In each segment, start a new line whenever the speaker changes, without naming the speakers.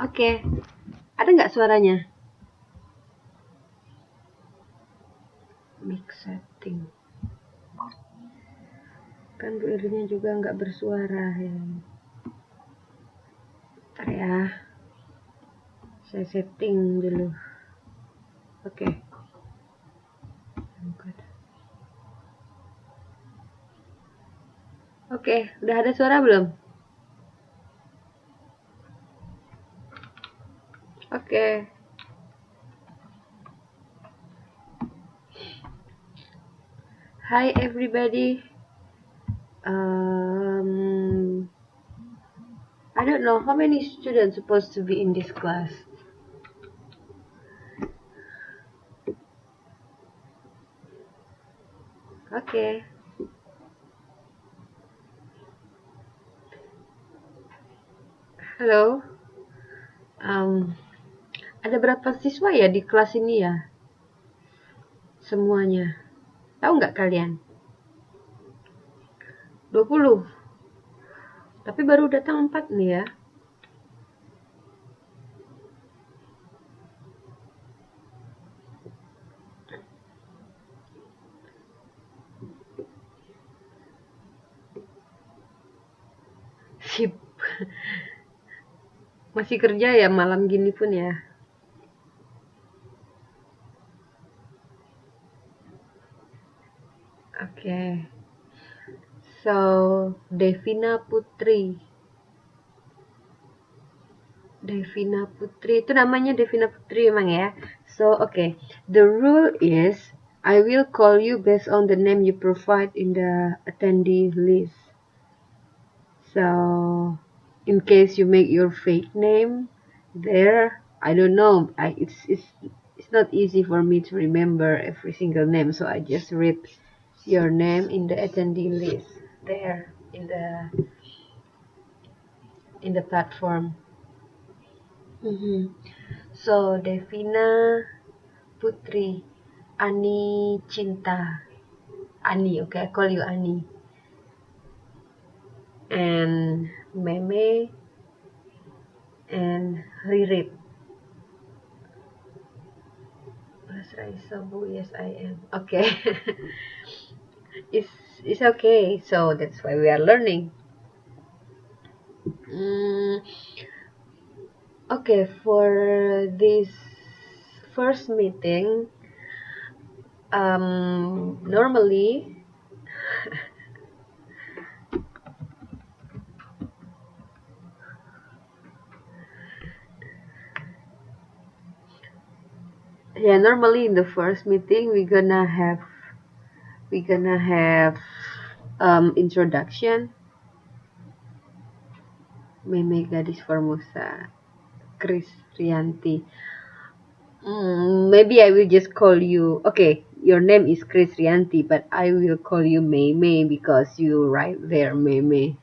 Oke, ada nggak suaranya? Mix setting. Kan Bu Irina juga nggak bersuara ya. Bentar ya. Saya setting dulu. Oke. Oke, udah ada suara belum? Oke. Hi everybody. I don't know how many students supposed to be in this class. Okay. Halo. Ada berapa siswa ya di kelas ini ya? Semuanya. Tahu nggak kalian? 20. Tapi baru datang 4 nih ya. Sip. Masih kerja ya malam gini pun ya. Oke. So, Devina Putri. Devina Putri. Itu namanya Devina Putri emang ya. So, okay. The rule is I will call you based on the name you provide in the attendee list. So, in case you make your fake name there, I don't know. It's not easy for me to remember every single name, so I just read your name in the attendee list there in the platform. So Devina Putri, Ani Cinta, Ani. Okay, I call you Ani. And Meme and Ririp. Sabu, yes I am. Okay. It's okay. So that's why we are learning. Okay, for this first meeting, normally normally in the first meeting we're gonna have introduction. Meme Gadis Formosa, Chris Rianti. Maybe I will just call you. Okay, your name is Chris Rianti, but I will call you Meme because you write there Meme.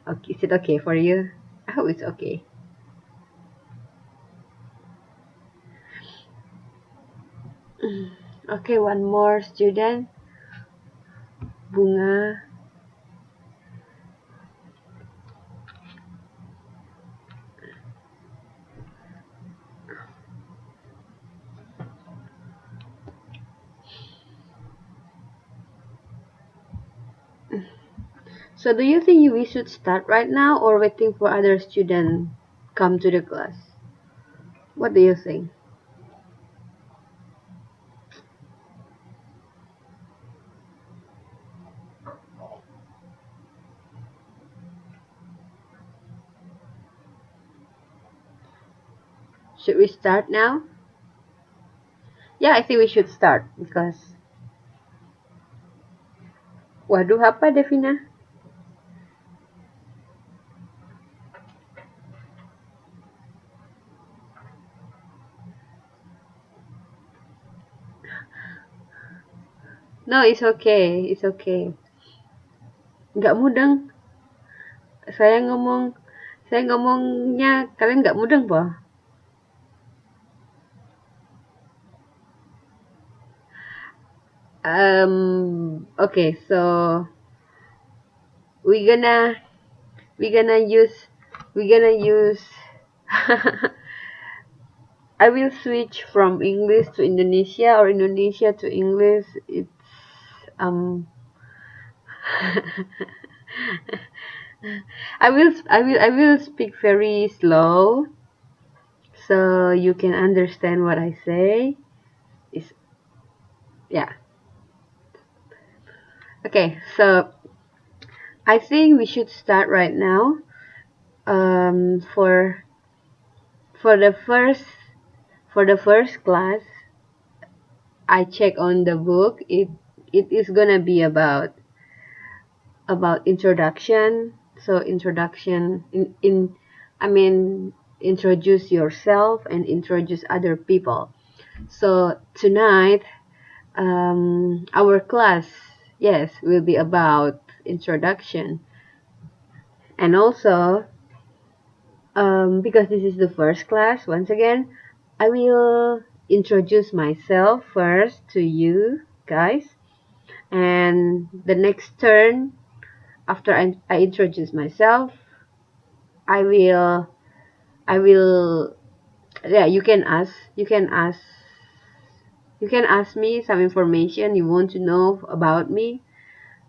Okay, is it okay for you? I hope it's okay. Okay, one more student. Bunga. So do you think we should start right now or waiting for other students come to the class? What do you think? Should we start now? Yeah, I think we should start because... Waduh, apa Devina? No, it's okay. It's okay. Nggak mudeng. Saya ngomongnya kalian nggak mudeng, po? Okay, so we're gonna use I will switch from English to Indonesia or Indonesia to English. It's um I will speak very slow so you can understand what I say. Is Yeah. Okay, so I think we should start right now. Um for for the first for the first class, I check on the book. It is gonna be about introduction. So introduction in I mean introduce yourself and introduce other people. So tonight, our class, yes, will be about introduction. And also, because this is the first class, once again, I will introduce myself first to you guys. And the next turn, after I introduce myself, I will, I will, yeah, you can ask me some information you want to know about me.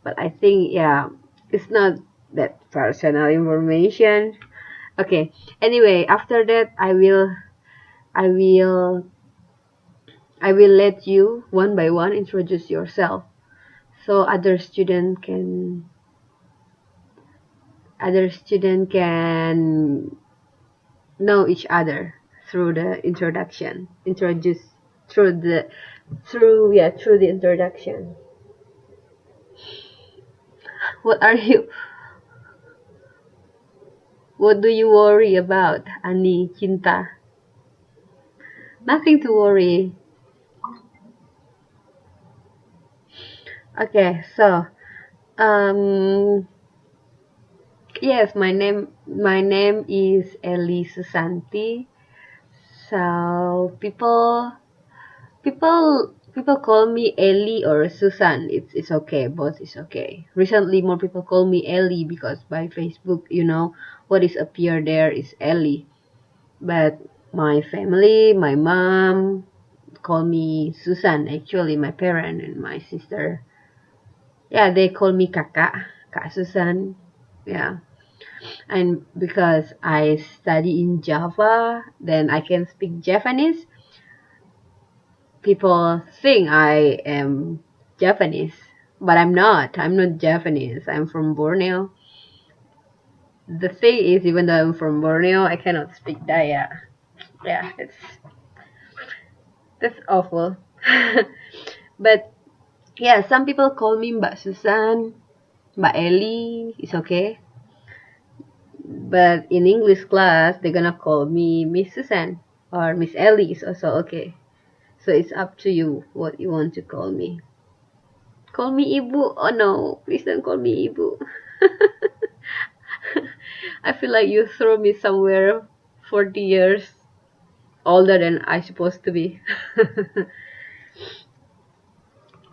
But I think, yeah, it's not that personal information. Okay. Anyway, after that, I will, I will let you one by one introduce yourself, so other student can know each other through the introduction. Introduce through the through the introduction. What are you? What do you worry about, Ani Cinta? Nothing to worry. Okay, so um yes, my name is Eli Susanti. So people call me Eli or Susan. It's okay, both is okay. Recently more people call me Eli because by Facebook, what is appear there is Eli. But my family, my mom call me Susan. Actually, my parent and my sister, yeah, they call me Kak Susan. Yeah. And because I study in Java, then I can speak Japanese. People think I am Japanese, but I'm not. I'm not Japanese. I'm from Borneo. The thing is, even though I'm from Borneo, I cannot speak Dayak. Yeah, that's awful. But yeah, some people call me Mbak Susan, Mbak Eli. It's okay. But in English class, they're gonna call me Miss Susan or Miss Ellie is also okay. So it's up to you what you want to call me. Call me Ibu. Oh no, please don't call me Ibu. I feel like you throw me somewhere 40 years older than I supposed to be.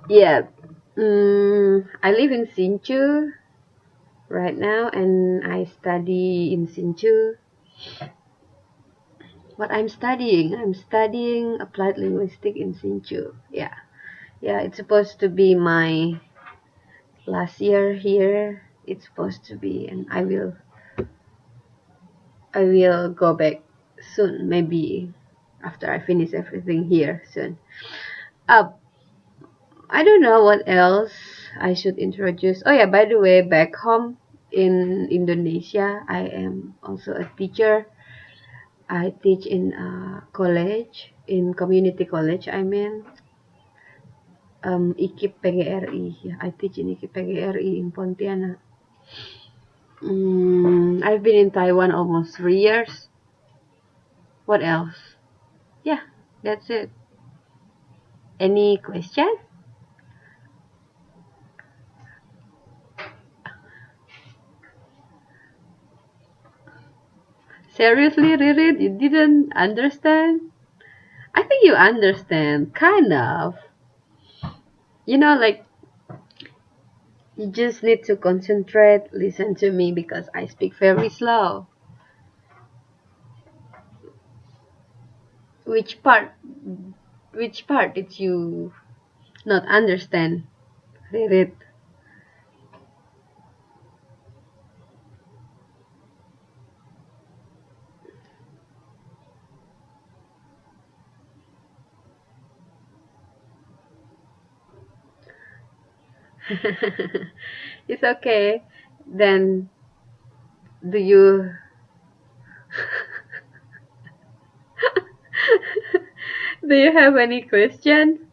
Yeah. I live in Sinchu right now and I study in Sinchu. What I'm studying applied linguistics in Sinchu. Yeah. Yeah, it's supposed to be my last year here. It's supposed to be, and I will go back soon, maybe after I finish everything here soon. Uh, I don't know what else I should introduce. Oh yeah, by the way, back home in Indonesia, I am also a teacher. I teach in a college, in community college, I mean. IKIP PGRI. Yeah, I teach in IKIP PGRI in Pontianak. I've been in Taiwan almost 3 years. What else? Yeah, that's it. Any question? Seriously, Ririt, you didn't understand? I think you understand, kind of. Like, you just need to concentrate, listen to me because I speak very slow. Which part? Which part did you not understand? Read it. It's okay. Then, do you do you have any question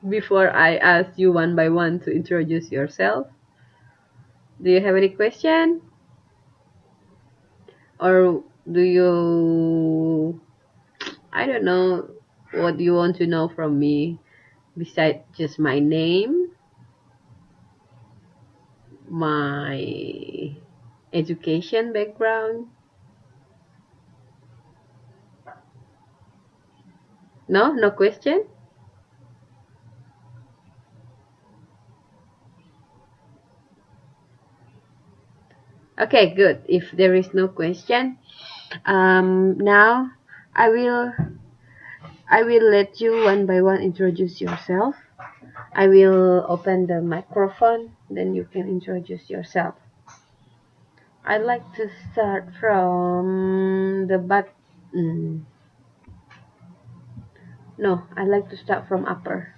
before I ask you one by one to introduce yourself? Do you have any question? Or do you, I don't know, what do you want to know from me besides just my name, my education background? No? No question? Okay, good. If there is no question, now I will I will let you one by one introduce yourself. I will open the microphone, then you can introduce yourself. I'd like to start from the back. No, I like to start from upper.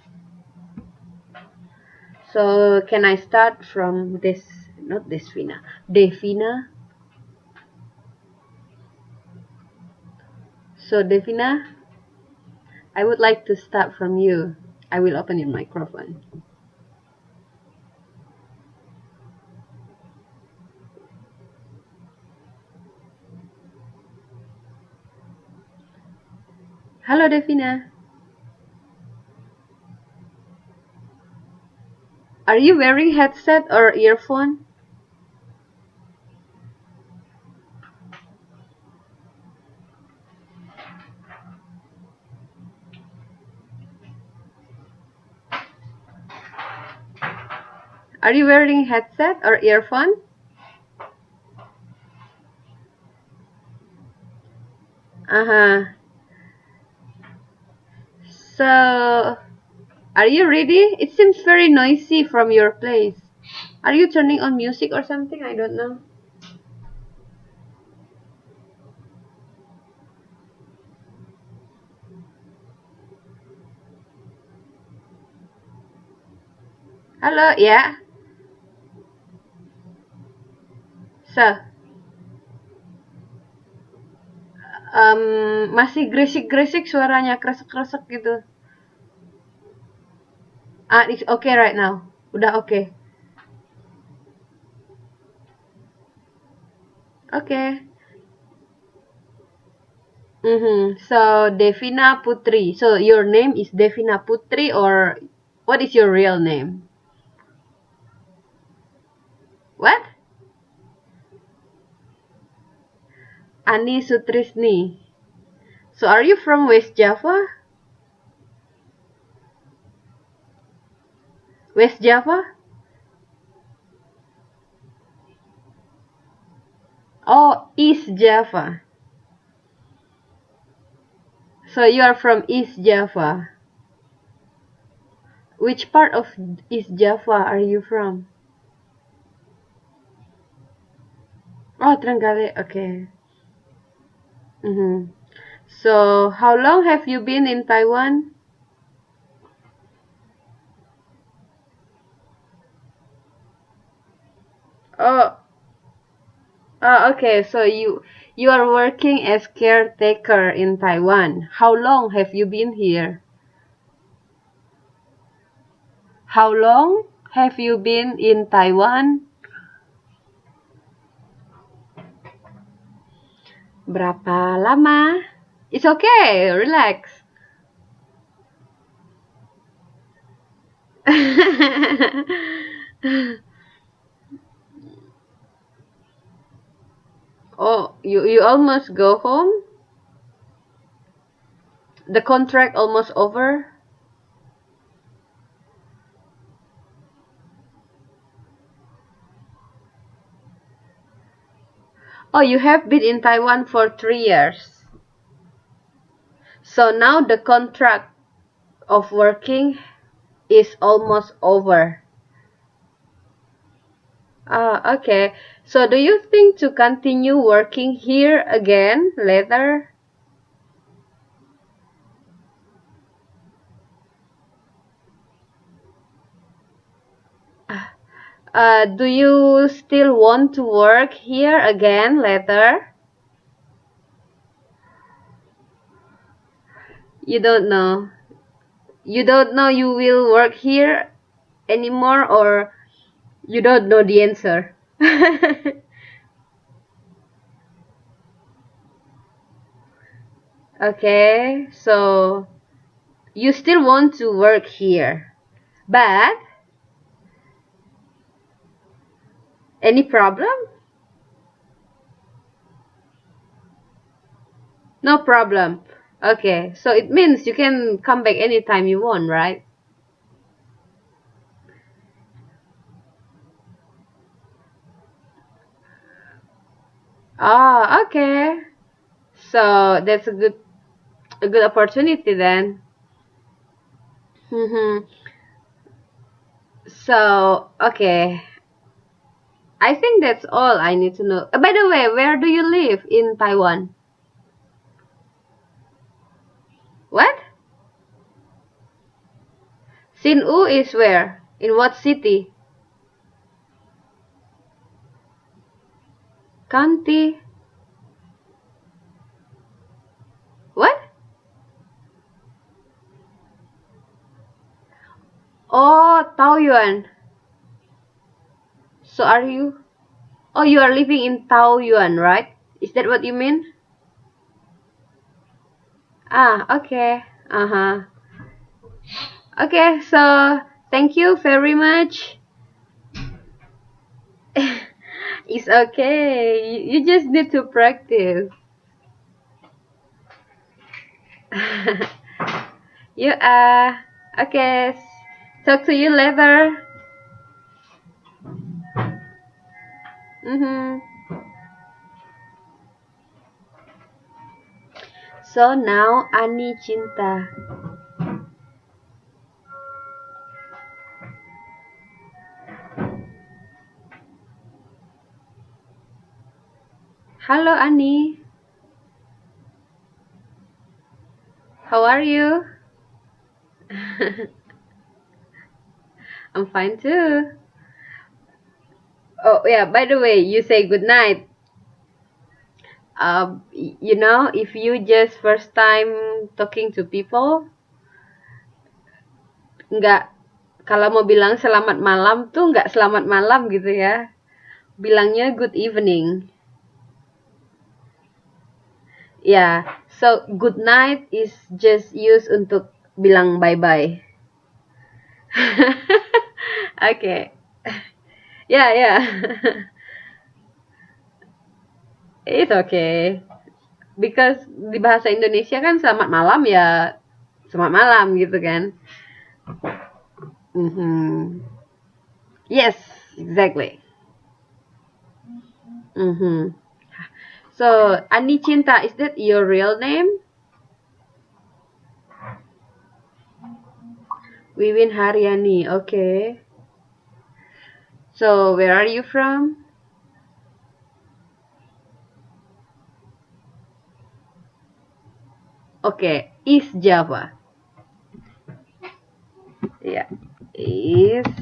So can I start from this? Not Desvina. Devina. So Devina, I would like to start from you. I will open your microphone. Hello Devina. Are you wearing headset or earphone? Are you wearing headset or earphone? Uh-huh. So, are you ready? It seems very noisy from your place. Are you turning on music or something? I don't know. Halo, ya. So, masih gresik-gresik suaranya, kresek-kresek gitu. It's okay right now. Udah okay. Okay. So, Devina Putri. So, your name is Devina Putri or what is your real name? What? Ani Sutrisni. So, are you from West Java? West Java? Oh, East Java. So, you are from East Java. Which part of East Java are you from? Oh, Trenggalek. Okay. So, how long have you been in Taiwan? Oh, okay. So you are working as caretaker in Taiwan. How long have you been here? How long have you been in Taiwan? Berapa lama? It's okay. Relax. Oh, you almost go home? The contract almost over? Oh, you have been in Taiwan for 3 years. So now the contract of working is almost over. Okay. So do you think to continue working here again later? Do you still want to work here again later? You don't know. You don't know you will work here anymore, or you don't know the answer? Okay, so you still want to work here, but any problem? No problem. Okay, so it means you can come back anytime you want, right? Oh, okay. So that's a good opportunity then. Mm-hmm. So, okay. I think that's all I need to know. By the way, where do you live in Taiwan? What? Sin-U is where? In what city? County? What? Oh, Taoyuan. So are you? Oh, you are living in Taoyuan, right? Is that what you mean? Ah, okay. Uh-huh. Okay, so thank you very much. It's okay. You just need to practice. You okay. Talk to you later. Mm-hmm. So now Ani Cinta. Hello Ani. How are you? I'm fine too. Oh yeah, by the way, you say good night. If you just first time talking to people, nggak, kalau mau bilang selamat malam tuh nggak selamat malam gitu ya. Bilangnya good evening. Ya, so good night is just used untuk bilang bye-bye. Okay. Ya. It's okay. Because di bahasa Indonesia kan selamat malam ya selamat malam gitu kan. Yes, exactly. So, Ani Cinta, is that your real name? Wiwin Haryani, okay. So, where are you from? Okay, East Java. Yeah, East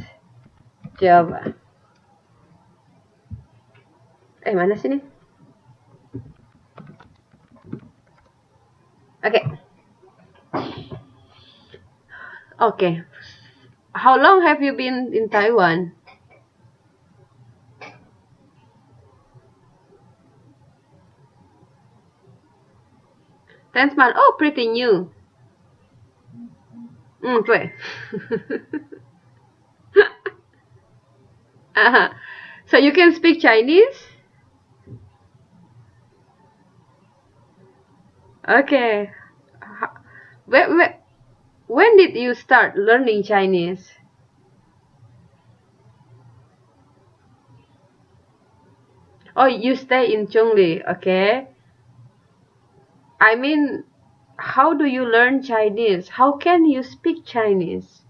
Java. Mana sini? Okay. Okay. How long have you been in Taiwan? 10 months. Oh, pretty new. 对。So you can speak Chinese? Okay. When did you start learning Chinese? Oh, you stay in Chongli, okay. I mean, How do you learn Chinese? How can you speak Chinese?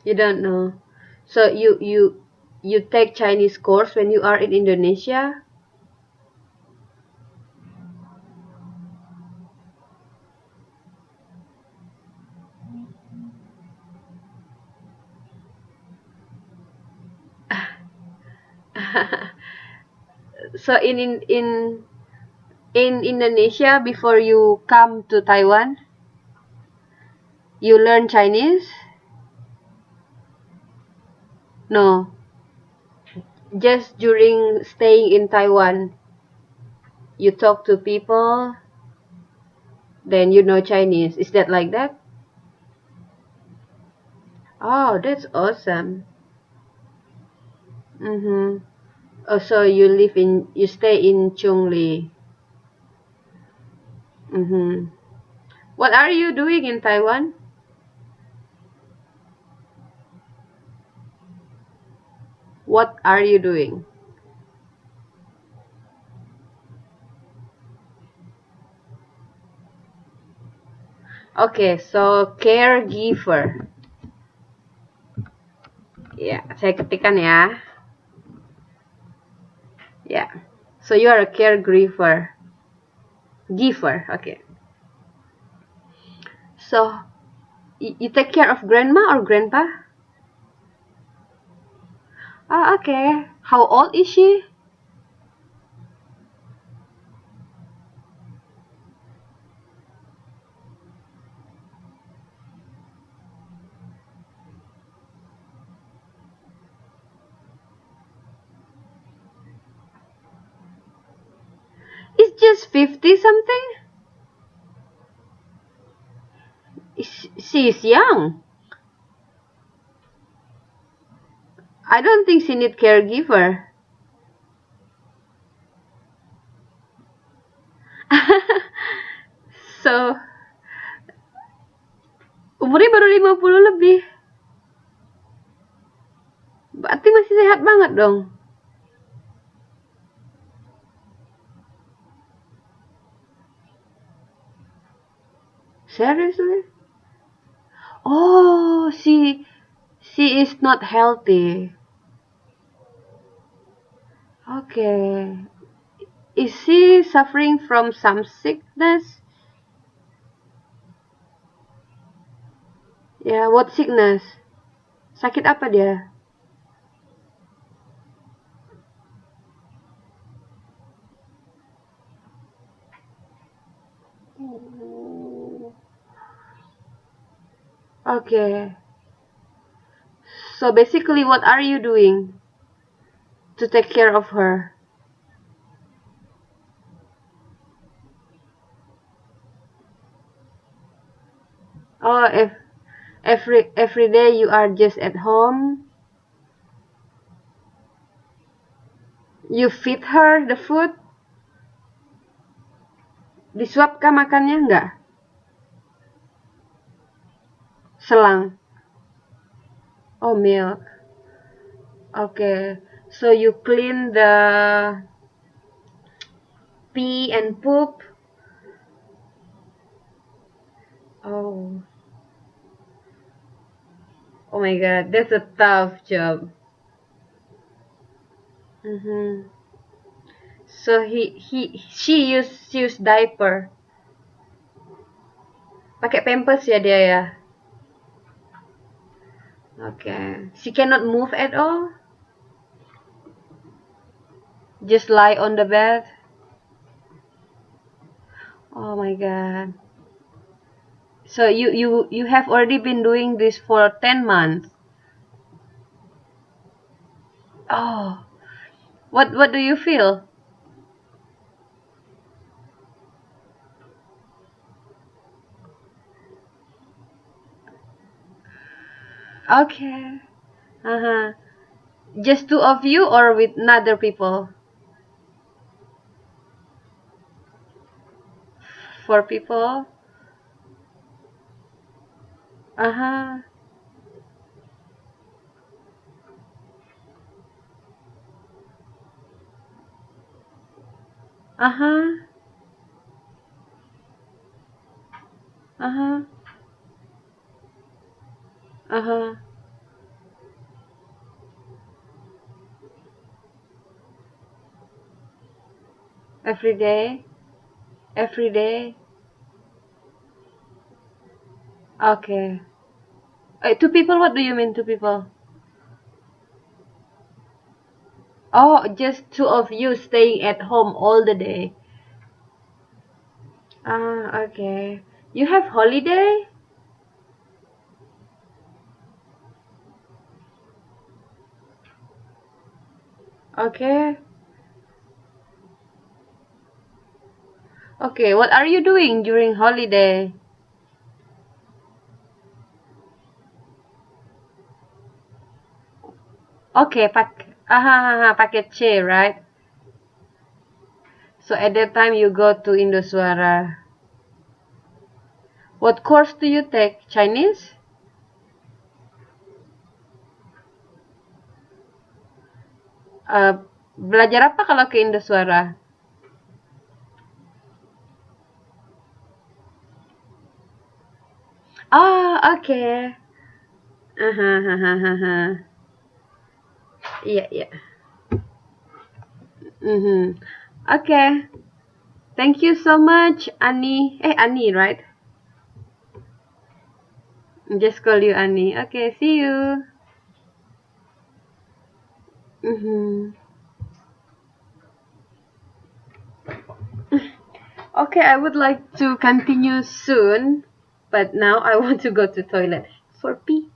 You don't know. So you take Chinese course when you are in Indonesia? So in Indonesia before you come to Taiwan, you learn Chinese? No, just during staying in Taiwan, you talk to people, then you know Chinese. Is that like that? Oh, that's awesome. Mm-hmm. Oh, so you stay in Chongli. Mm-hmm. What are you doing in Taiwan? What are you doing? Okay, so caregiver. Ya, saya ketikkan ya. Ya. So you are a caregiver. Giver, okay. So you take care of grandma or grandpa? Oh, okay. How old is she? It's just 50 something? She's young. I don't think she need caregiver. So, umurnya baru 50 lebih. Berarti masih sehat banget dong. Seriously? Oh, she is not healthy. Okay. Is she suffering from some sickness? Yeah, what sickness? Sakit apa dia? Okay. So basically, what are you doing to take care of her? Oh, if every day you are just at home, you feed her the food. Disuap kah makannya enggak? Selang. Oh, milk. Okay. So you clean the pee and poop. Oh. Oh my god, that's a tough job. Mm-hmm. So she use diaper. Pakai pampers ya dia ya. Okay. She cannot move at all. Just lie on the bed. Oh my god. So you have already been doing this for 10 months. Oh. What do you feel? Okay. Uh-huh. Just two of you or with other people? Four people? Uh-huh. Uh-huh. Uh-huh. Uh-huh. Every day? Every day? Okay. Two people, what do you mean two people? Oh, just two of you staying at home all the day. Ah, okay. You have holiday? Okay. Okay, what are you doing during holiday? Okay, paket C, right? So at that time you go to Indoswara. What course do you take? Chinese? Uh, Belajar apa kalau ke Indoswara? Ah, okay. Uh-huh. Iya, iya. Mm-hmm. Okay. Thank you so much, Annie. Annie, right? Just call you Annie. Okay, see you. Mm-hmm. Okay, I would like to continue soon, but now I want to go to toilet for pee.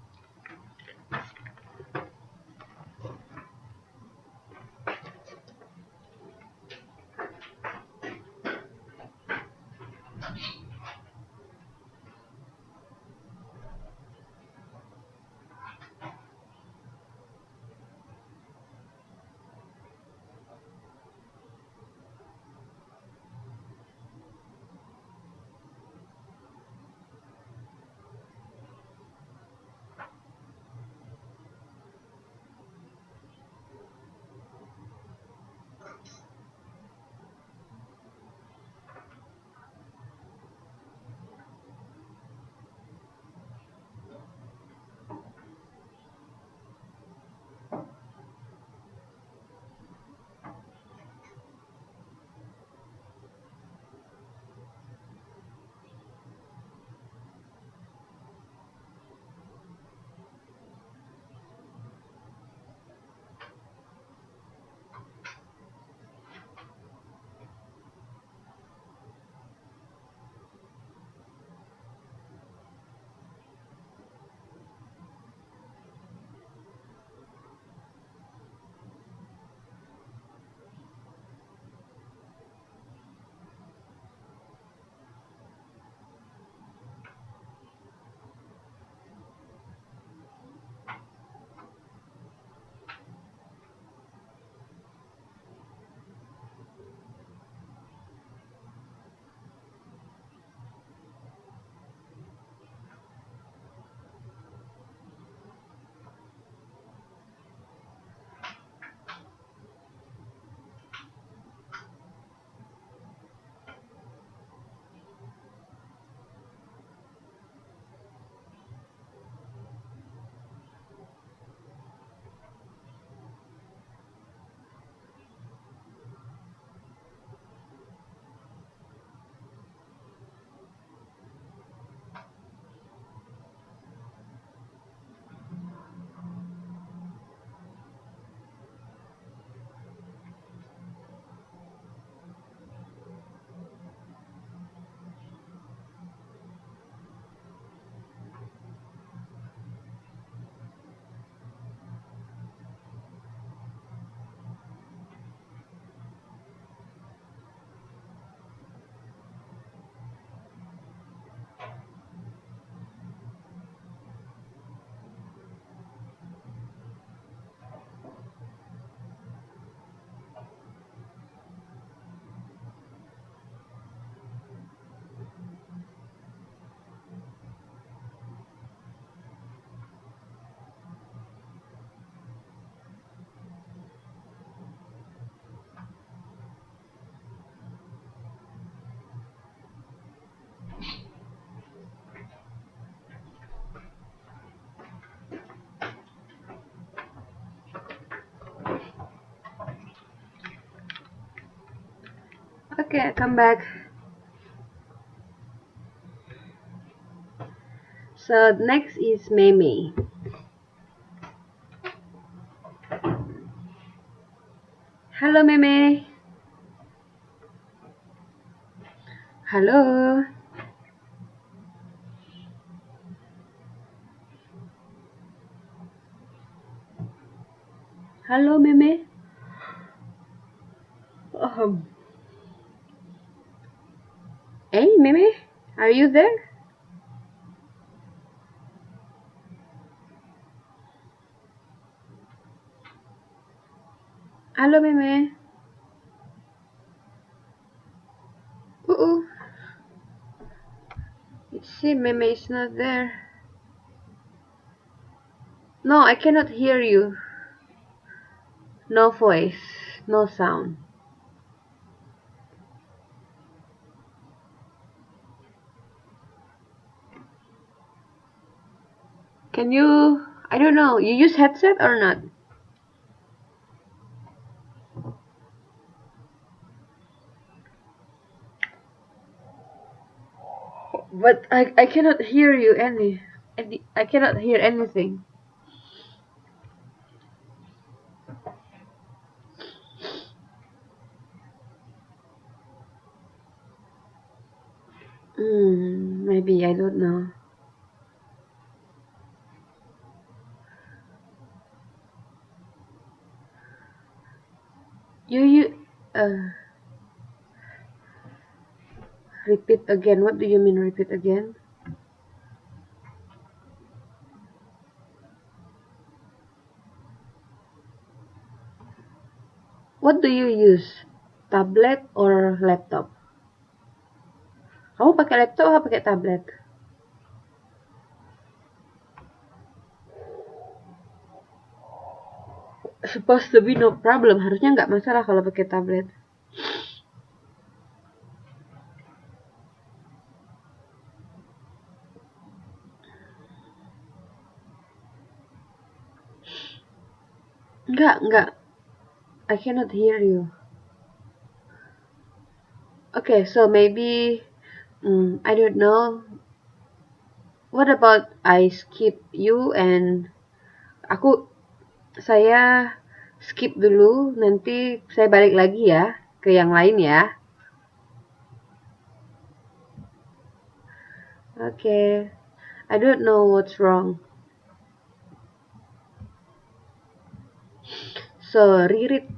Okay, come back. So next is Meme. Hello, Meme. Hello. Hello, Meme. Hey, Meme. Are you there? Hello, Meme. It seems Meme is not there. No, I cannot hear you. No voice, no sound. Can you, I don't know, you use headset or not? But I cannot hear you any, I cannot hear anything. Maybe, I don't know. Repeat again. What do you mean repeat again? What do you use? Tablet or laptop? Kamu pakai laptop atau pakai tablet? Supposed to be no problem. Harusnya nggak masalah kalau pakai tablet. Enggak. I cannot hear you. Okay, so maybe I don't know. What about I skip you and saya skip dulu, nanti saya balik lagi ya ke yang lain ya. Okay. I don't know what's wrong. So, Ririt.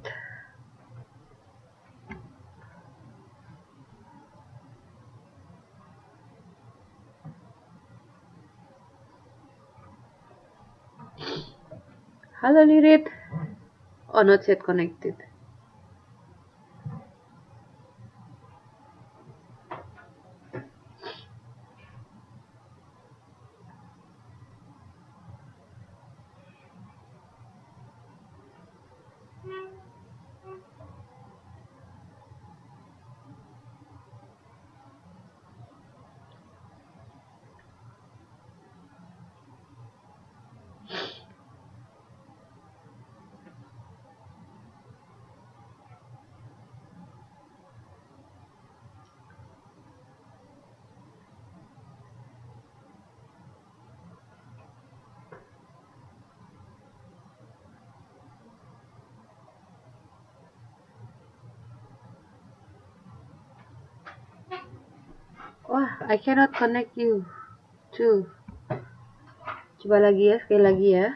Hello, Ririt. Oh, not yet connected. Wah, I cannot connect you too. Coba lagi ya, sekali lagi ya.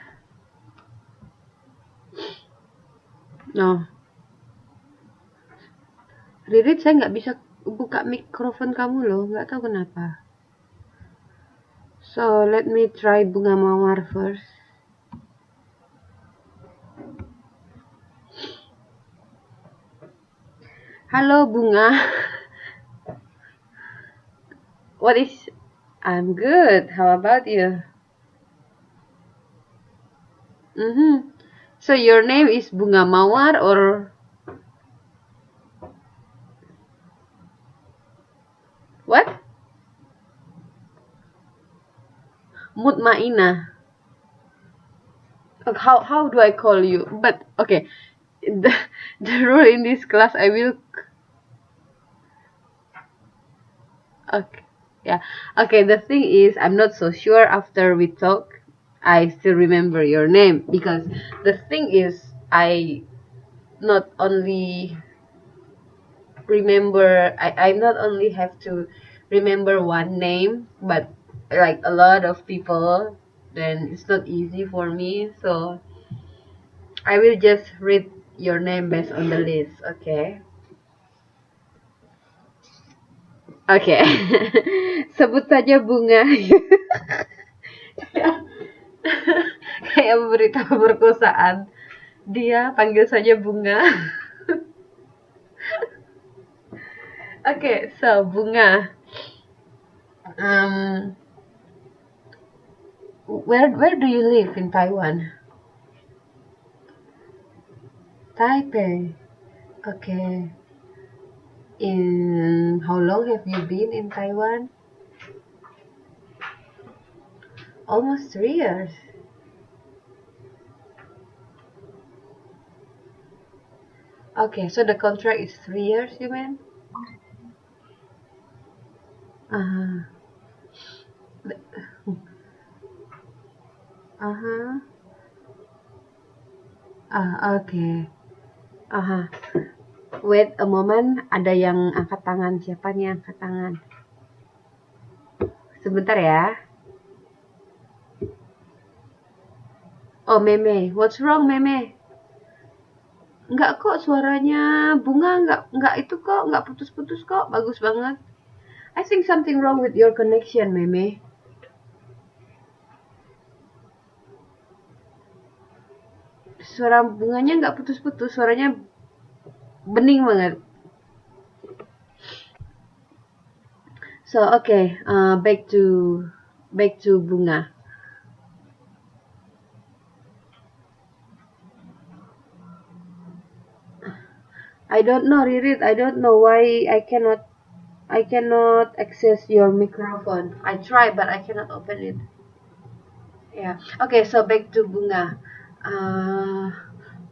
No. Ririt, saya nggak bisa buka mikrofon kamu loh, nggak tahu kenapa. So, let me try Bunga Mawar first. Halo, Bunga. I'm good. How about you? So, your name is Bunga Mawar or what? Mutmainah. How do I call you? But okay, the rule in this class, I will Okay. Yeah. Okay, the thing is, I'm not so sure after we talk, I still remember your name because the thing is, I not only I not only have to remember one name, but like a lot of people, then it's not easy for me. So I will just read your name based on the list, okay? Oke. Sebut saja bunga. Kayak berita pemerkosaan. Dia panggil saja bunga. Okay, so bunga. Um, where do you live in Taiwan? Taipei. Okay. In how long have you been in Taiwan? Almost 3 years. Okay, so the contract is 3 years, you mean? Uh-huh. Uh-huh. Ah, okay. Aha. Wait a moment, ada yang angkat tangan. Siapa nih yang angkat tangan? Sebentar ya. Oh, Meme. What's wrong, Meme? Enggak kok suaranya bunga, enggak itu kok, enggak putus-putus kok. Bagus banget. I think something wrong with your connection, Meme. Suara bunganya enggak putus-putus, suaranya bening banget. So, okay, back to bunga. I don't know, Ririt. I don't know why I cannot access your microphone. I try, but I cannot open it. Yeah. Okay, so back to bunga. Uh,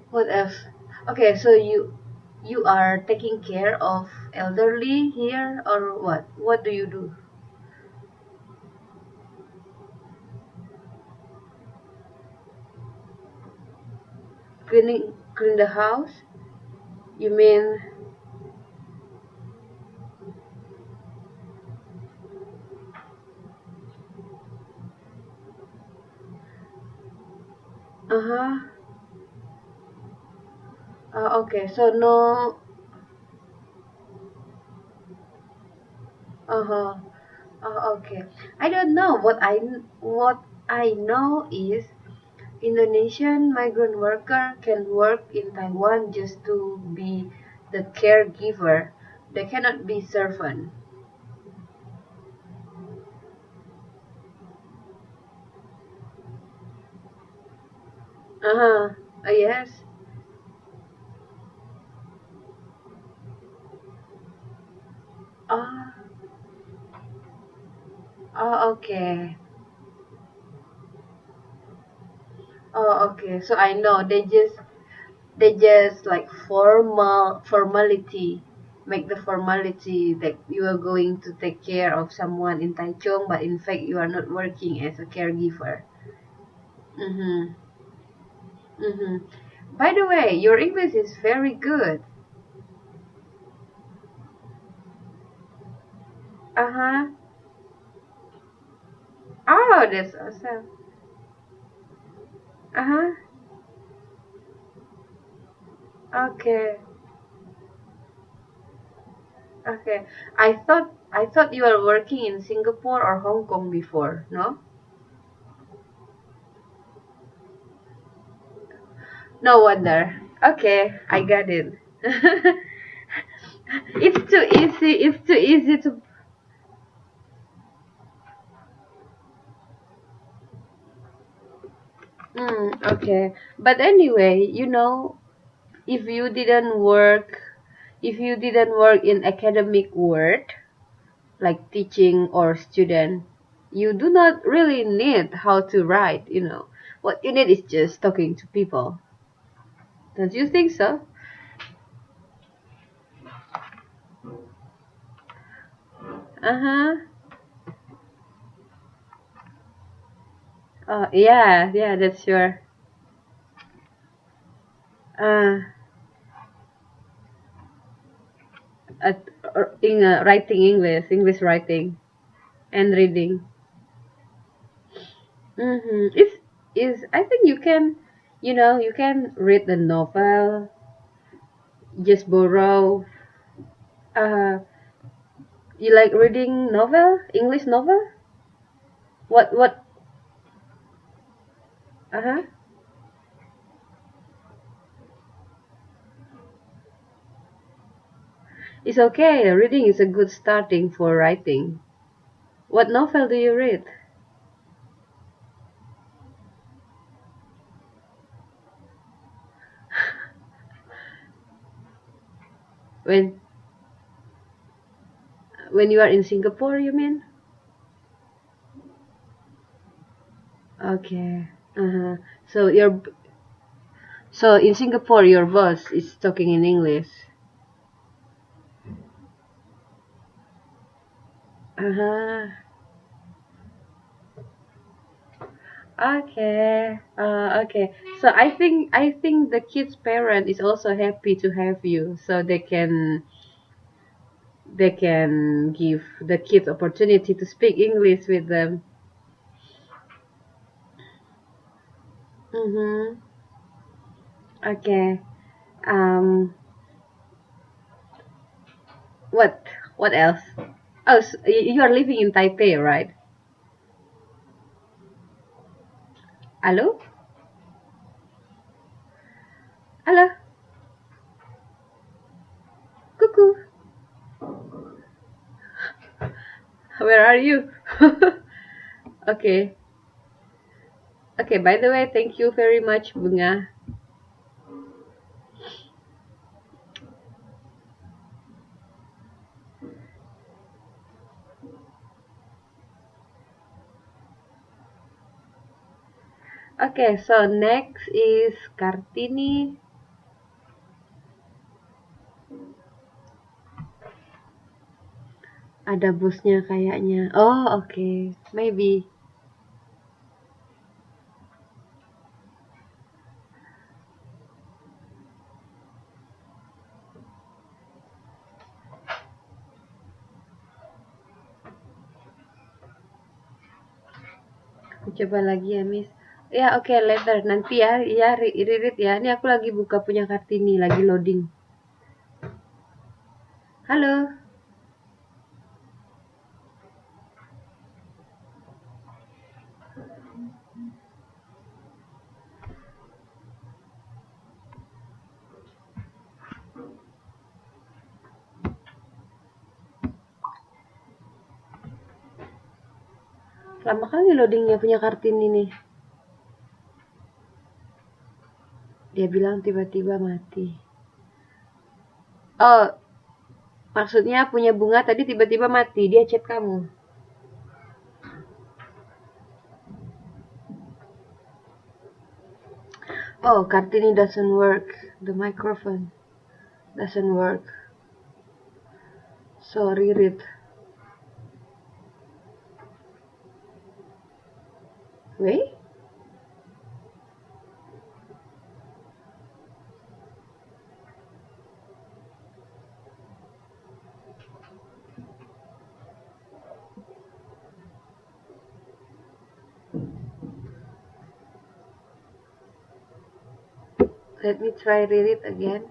what else? Okay, so you are taking care of elderly here or what? What do you do? Clean the house? You mean uh-huh. Okay, so no uh-huh. Okay. I don't know what I know is Indonesian migrant worker can work in Taiwan just to be the caregiver. They cannot be servant. Uh-huh. Yes. Ah. Oh, okay. Oh, okay. So I know they just like formality, make the formality that you are going to take care of someone in Taichung, but in fact you are not working as a caregiver. Mhm. Mhm. By the way, your English is very good. Uh huh. Oh, that's awesome. Uh huh. Okay. Okay. I thought you were working in Singapore or Hong Kong before. No. No wonder. Okay, I got it. It's too easy. It's too easy to. Okay. But anyway, if you didn't work, if you didn't work in academic world like teaching or student, you do not really need how to write. What you need is just talking to people. Don't you think so? Uh-huh. Oh, yeah, yeah, that's your uh, uh in writing English writing and reading. Mm-hmm. It's is I think you can, you can read the novel, just borrow. Uh, you like reading novel, English novel? What? Uh-huh. It's okay. Reading is a good starting for writing. What novel do you read? When when you are in Singapore, you mean? Okay. Uh-huh. So so in Singapore, your boss is talking in English. Uh-huh. Okay. Okay. So I think the kid's parent is also happy to have you, so they can give the kids opportunity to speak English with them. Mm-hmm. Okay. Um. What? What else? Oh, so you are living in Taipei, right? Hello? Hello? Cuckoo. Where are you? Okay. Okay, by the way, thank you very much, Bunga. Okay, so next is Kartini. Ada busnya kayaknya. Oh, okay. Maybe. Aku coba lagi ya, Miss. Ya, oke, later. Nanti ya, ya, Ririt ya. Ini aku lagi buka punya Kartini, lagi loading. Halo. Lama kali loadingnya punya Kartini nih. Dia bilang tiba-tiba mati. Oh, maksudnya punya bunga tadi tiba-tiba mati. Dia chat kamu. Oh, Kartini doesn't work. The microphone doesn't work. So, Ririt. Wait. Let me try Ririt again.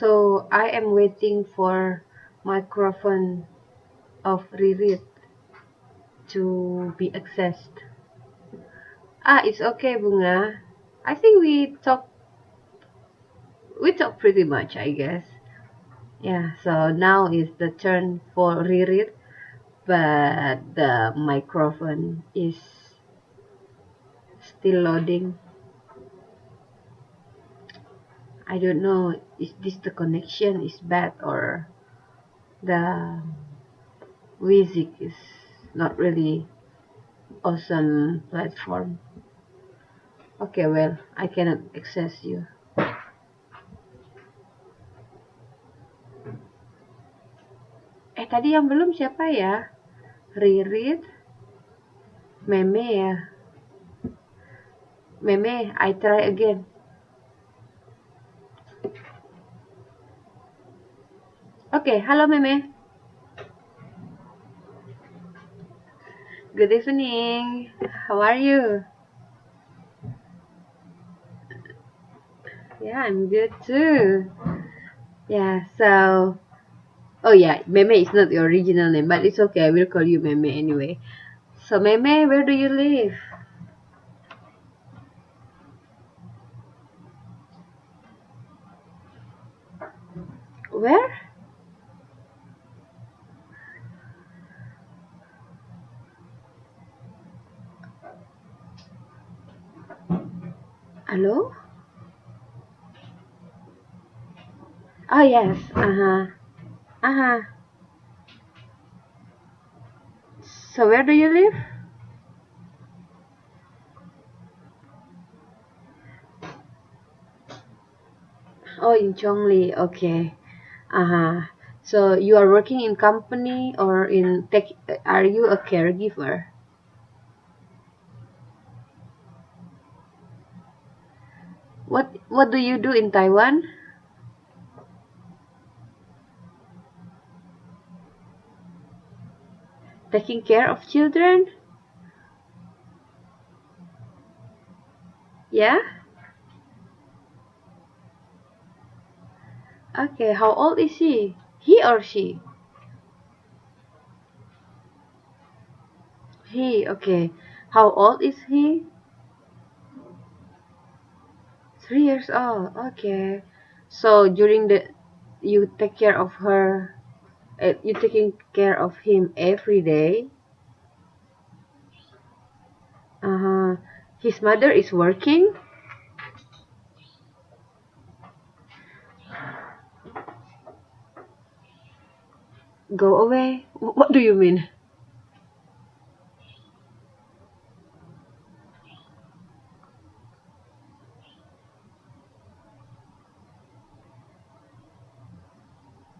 So I am waiting for microphone of Ririt to be accessed. Ah, it's okay, Bunga. I think we talk pretty much, I guess. Yeah, so now is the turn for Ririt, but the microphone is still loading. I don't know, is this the connection is bad or the music is not really awesome platform. Okay, well, I cannot access you. Tadi yang belum siapa ya? Ririt, Meme ya? Meme, I try again. Okay, halo Meme. Good evening. How are you? Yeah, I'm good too. Yeah, so... Oh yeah, Meme is not your original name, but it's okay. I will call you Meme anyway. So Meme, where do you live? Where? Hello? Oh yes. Uh-huh. Uh-huh. So where do you live? Oh, in Chongli. Okay. Uh-huh. So you are working in company or in tech? Are you a caregiver? What do you do in Taiwan? Taking care of children? Yeah? Okay, how old is he? He or she? He, okay. How old is he? 3 years old. Okay. So during the you take care of her, you taking care of him every day. Uh-huh. His mother is working. Go away. What do you mean?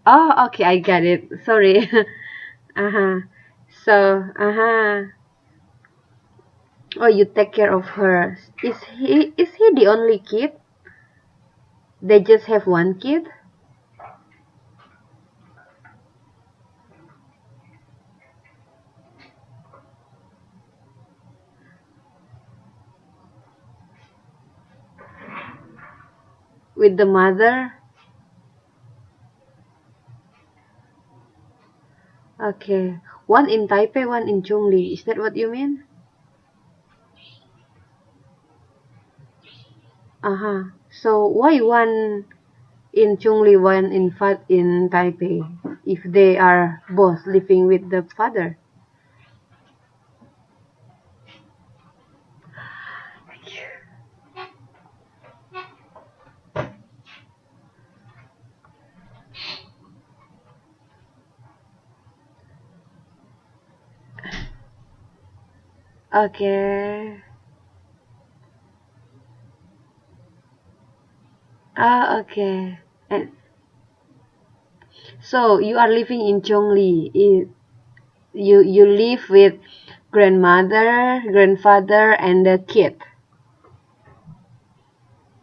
Oh, okay, I got it. Sorry. Uh-huh. So, uh-huh. Oh, you take care of her. Is he the only kid? They just have one kid? With the mother? Okay. One in Taipei, one in Chongli. Is that what you mean? Uh-huh. So why one in Chongli, one in Taipei, if they are both living with the father? Okay. Ah, okay. And so you are living in Chongli. You live with grandmother, grandfather, and the kid.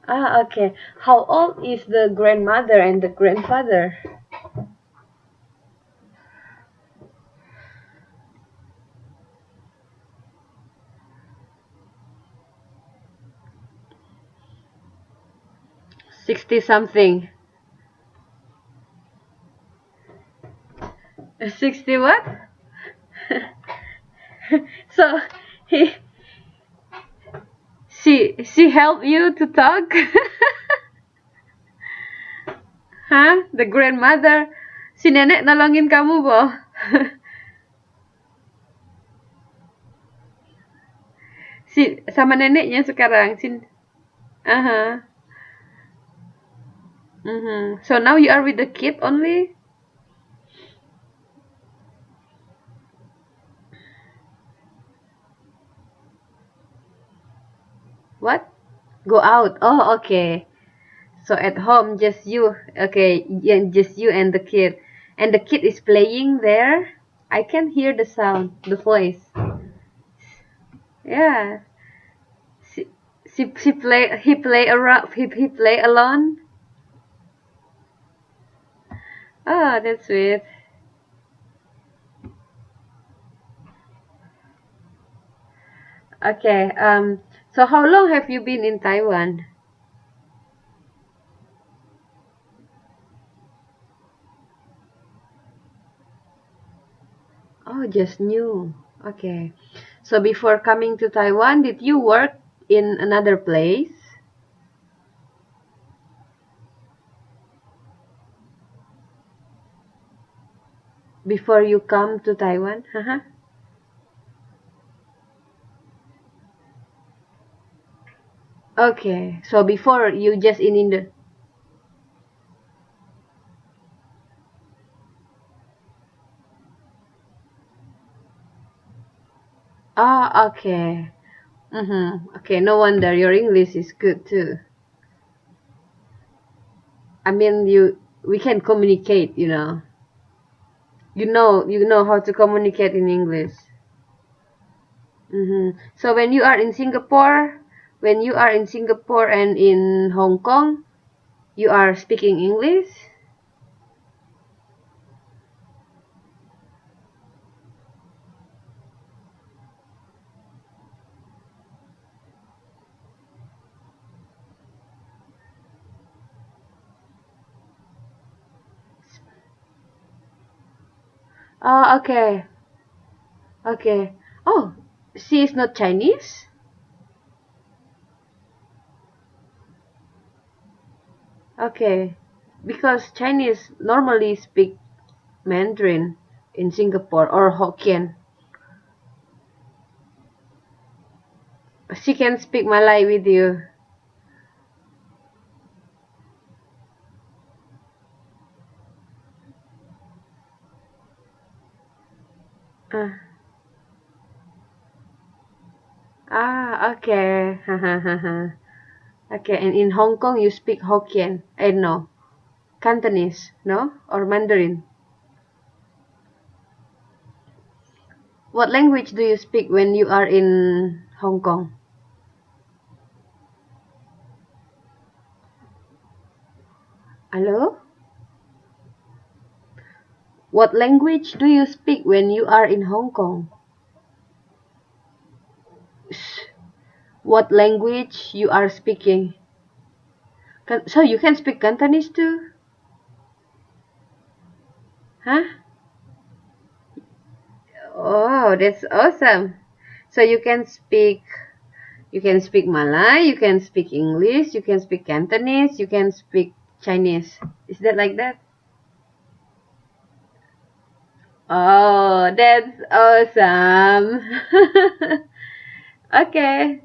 Ah, okay. How old is the grandmother and the grandfather? 60 something. 60 what? So he she helped you to talk? Hah? The grandmother? Si nenek nolongin kamu, Bo? Si sama neneknya sekarang. Aha. So now you are with the kid only? What? Go out. Oh, okay. So at home, just you. Okay, yeah, just you and the kid. And the kid is playing there. I can hear the sound, the voice. Yeah. She play. He play around. He play alone. Oh, that's sweet. Okay. So how long have you been in Taiwan? Oh, just new. Okay. So before coming to Taiwan, did you work in another place before you come to Taiwan? Uh-huh. Okay. So before you just in Indo. Ah, okay. Okay, no wonder your English is good too. I mean, we can communicate, you know. You know how to communicate in English. So when you are in Singapore and in Hong Kong, you are speaking English? Oh, okay. Okay. Oh, she is not Chinese? Okay. Because Chinese normally speak Mandarin in Singapore or Hokkien. She can speak Malay with you. Uh, okay. Okay, and in Hong Kong you speak Hokkien. No. Cantonese, no? Or Mandarin. What language do you speak when you are in Hong Kong? Hello? What language do you speak when you are in Hong Kong? What language you are speaking? So you can speak Cantonese too? Huh? Oh, that's awesome. So you can speak Malay, you can speak English, you can speak Cantonese, you can speak Chinese. Is that like that? Oh, that's awesome. Okay.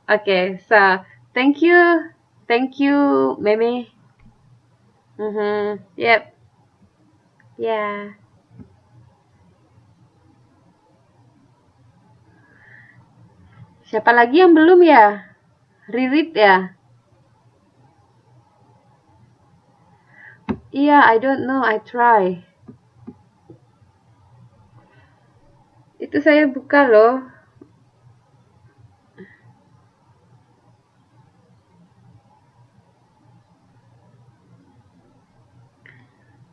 Okay, so thank you. Thank you, Meme. Yep. Yeah. Siapa lagi yang belum ya? Ririt ya? Iya, I don't know. I try. Itu saya buka loh.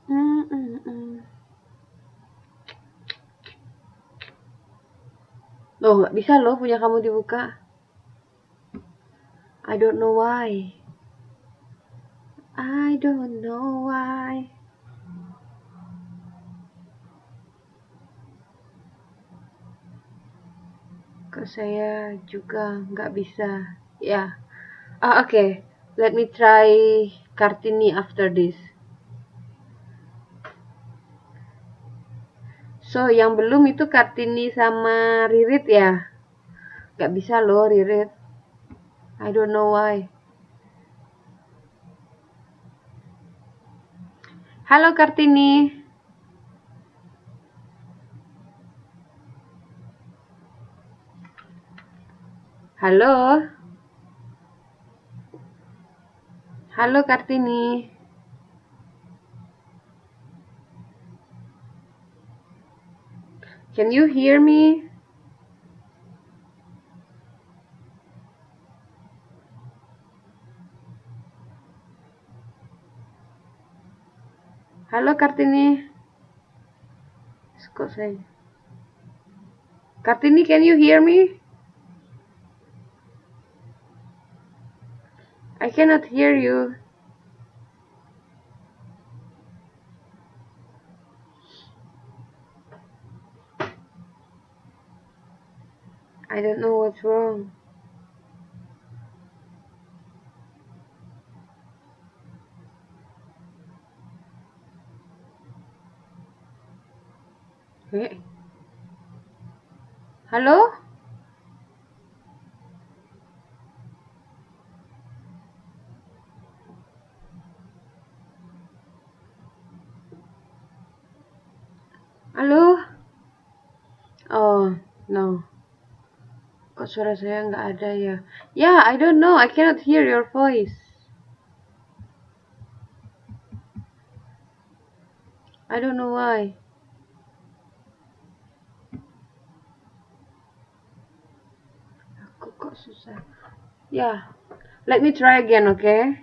Mm, mm, mm. Loh, nggak bisa loh punya kamu dibuka. I don't know why. I don't know why. Kok saya juga nggak bisa. Ya. Okay. Let me try Kartini after this. So, yang belum itu Kartini sama Ririt ya? Nggak bisa loh Ririt. I don't know why. Halo Kartini. Halo. Halo Kartini. Can you hear me? Halo Kartini. Kok saya? Kartini, can you hear me? I cannot hear you. I don't know what's wrong. Hey. Halo? Halo? Oh, no. Kok suara saya nggak ada ya? Yeah, I don't know. I cannot hear your voice. I don't know why. Aku kok susah. Yeah. Let me try again, okay?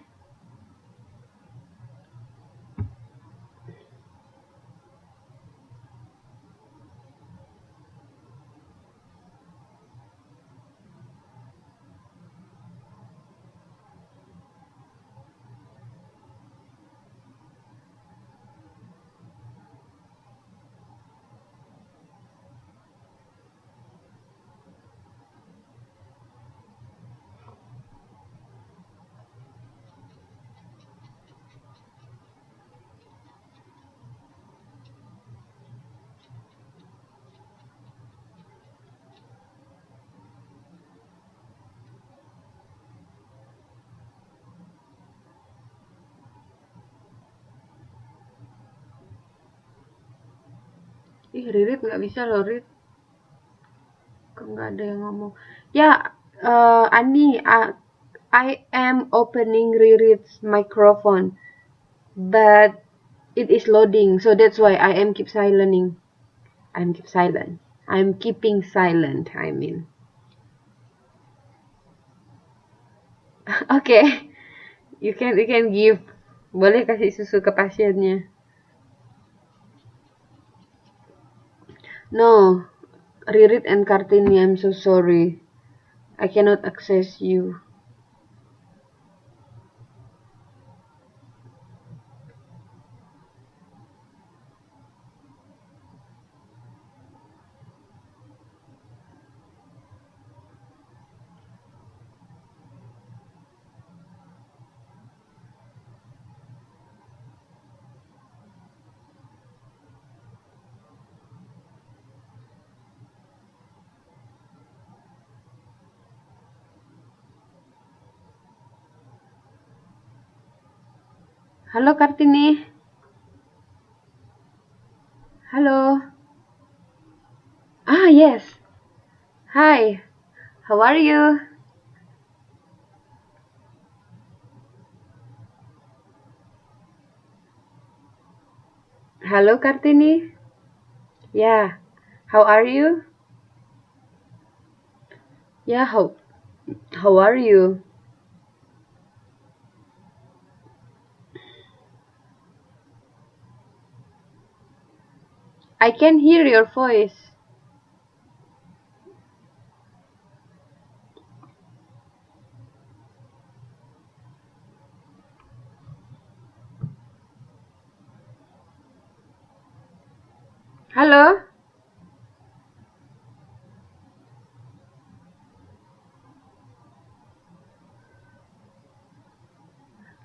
Ih, Ririt nggak bisa loh, Rit. Kok nggak ada yang ngomong? Ya, Ani, I am opening Ririt's microphone, but it is loading, so that's why I am keep silencing. I'm keep silent. I'm keeping silent, I mean. Oke, you can give. Boleh kasih susu ke pasiennya. No, Ririt and Kartini, I'm so sorry. I cannot access you. Halo Kartini. Halo. Ah, yes. Hi. How are you? Halo Kartini. Yeah. How are you? Yeah, how are you? I can hear your voice. Halo?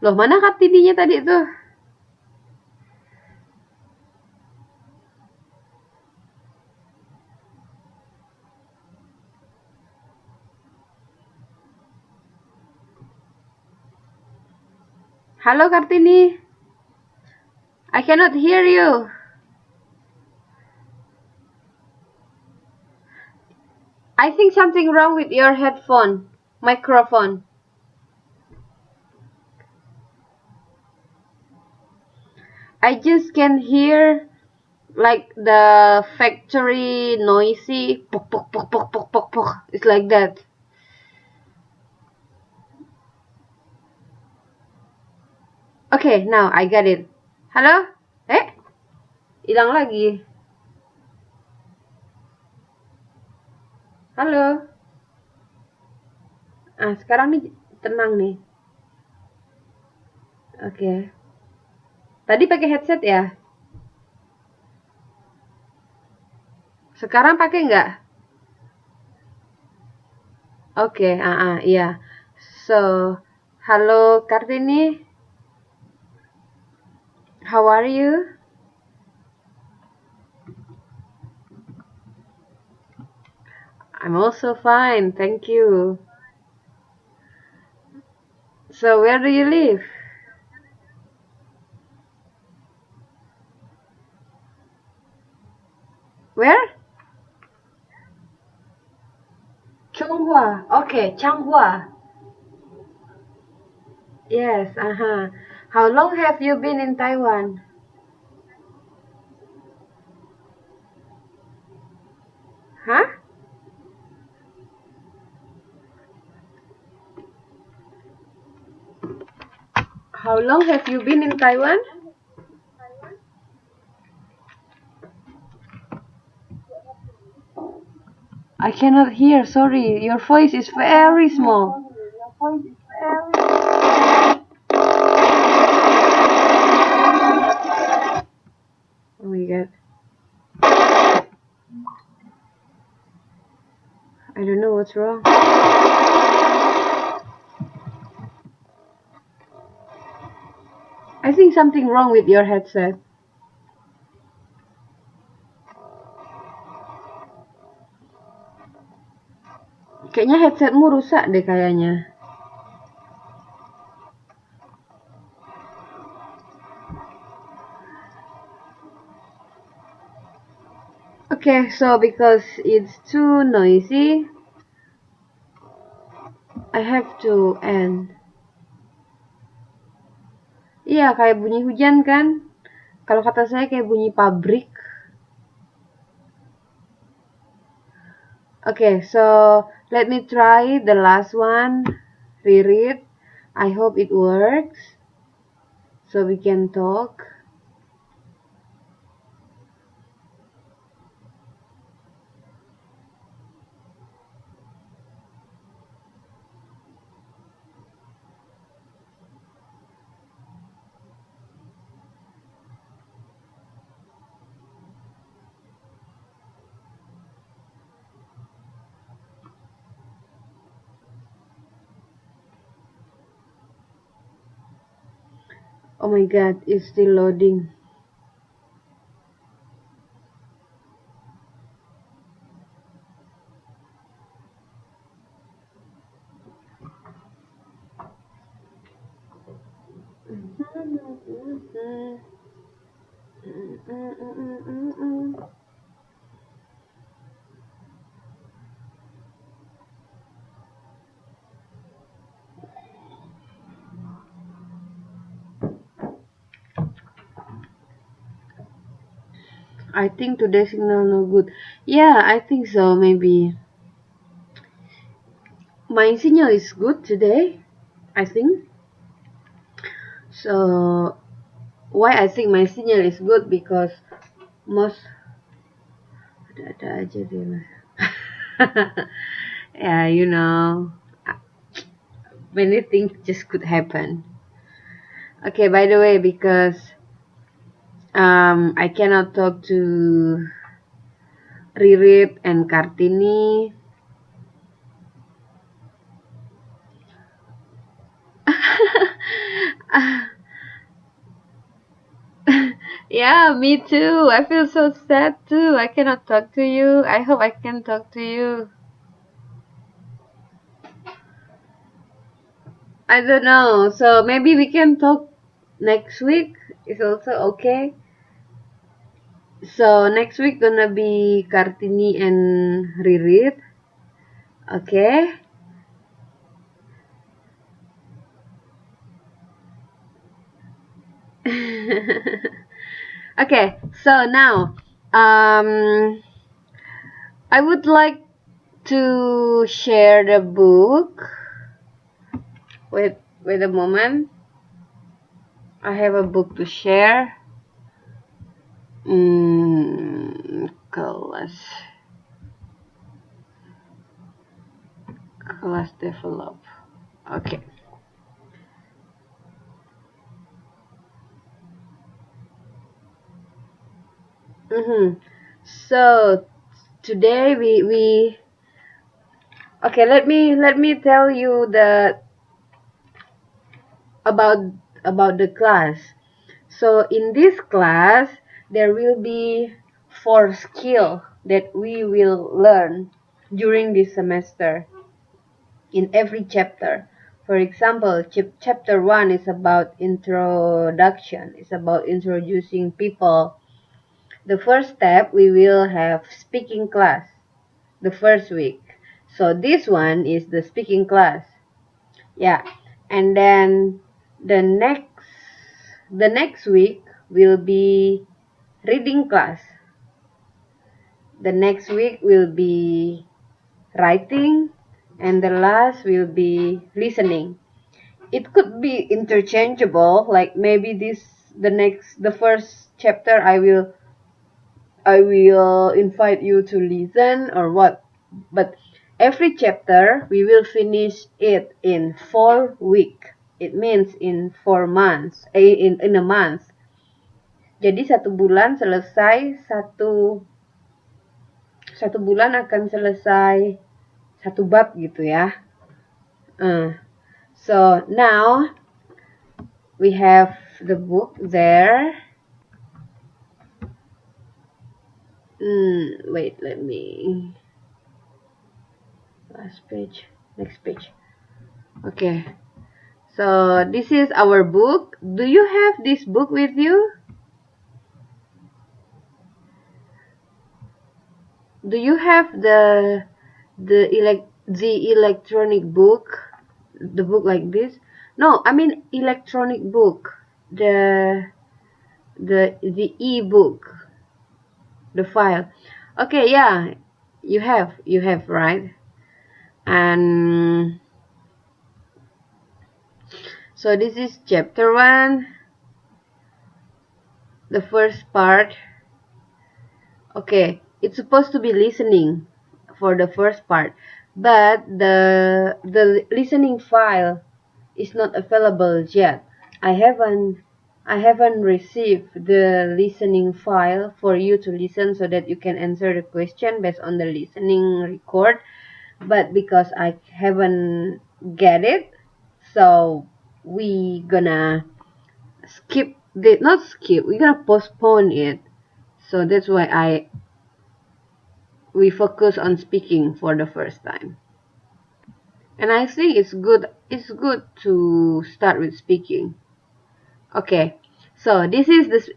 Loh, mana Kartininya tadi tuh? Halo Kartini. I cannot hear you. I think something wrong with your microphone. I just can hear like the factory noisy pok pok pok pok pok pok pok. It's like that. Okay, now I got it. Halo? Hilang lagi. Halo? Sekarang nih tenang nih. Oke. Tadi pakai headset ya? Sekarang pakai nggak? Oke, iya. So, halo Kartini. How are you? I'm also fine, thank you. So, where do you live? Where? Chonghua. Okay, Changhua. Yes, How long have you been in Taiwan? Huh? How long have you been in Taiwan? I cannot hear, sorry. Your voice is very small. Oh my god. I don't know what's wrong. I think something wrong with your headset. Kayaknya headsetmu rusak deh kayaknya. Okay, so because it's too noisy, I have to end. Iya, kayak bunyi hujan kan? Kalau kata saya kayak bunyi pabrik. Okay, so let me try the last one. Reread. I hope it works. So we can talk. Oh my god, it's still loading. I think today's signal no good. Yeah, I think so, maybe. My signal is good today, I think. So, why I think my signal is good? Because most ada aja dia mas. Yeah, you know, many things just could happen. Okay, by the way, because I cannot talk to Ririt and Kartini. Yeah, me too. I feel so sad too. I cannot talk to you. I hope I can talk to you. I don't know. So maybe we can talk next week is also okay. So next week gonna be Kartini and Ririt. Okay. Okay, so now I would like to share the book. Wait a moment. I have a book to share. Class develop. Okay. So today we okay. Let me tell you about about the class. So in this class, there will be 4 skills that we will learn during this semester in every chapter. For example, chapter 1 is about introduction. It's about introducing people. The first step, we will have speaking class the first week. So this one is the speaking class. Yeah. And then the next week will be reading class. The next week will be writing, and the last will be listening. It could be interchangeable, like maybe the first chapter I will invite you to listen or what. But every chapter we will finish it in 4 weeks. It means in 4 months, in a month. Jadi satu bulan akan selesai satu bab gitu ya. So now we have the book there. Wait, let me last page, next page. Okay, so this is our book. Do you have this book with you? Do you have the electronic book, the book like this? No, I mean electronic book, the e-book, the file. Okay, yeah, you have, right? And so this is chapter 1, the first part. Okay, it's supposed to be listening for the first part, but the listening file is not available yet. I haven't received the listening file for you to listen so that you can answer the question based on the listening record. But because I haven't get it, so we gonna we're gonna postpone it. So that's why we focus on speaking for the first time. And I think it's good to start with speaking. Okay. So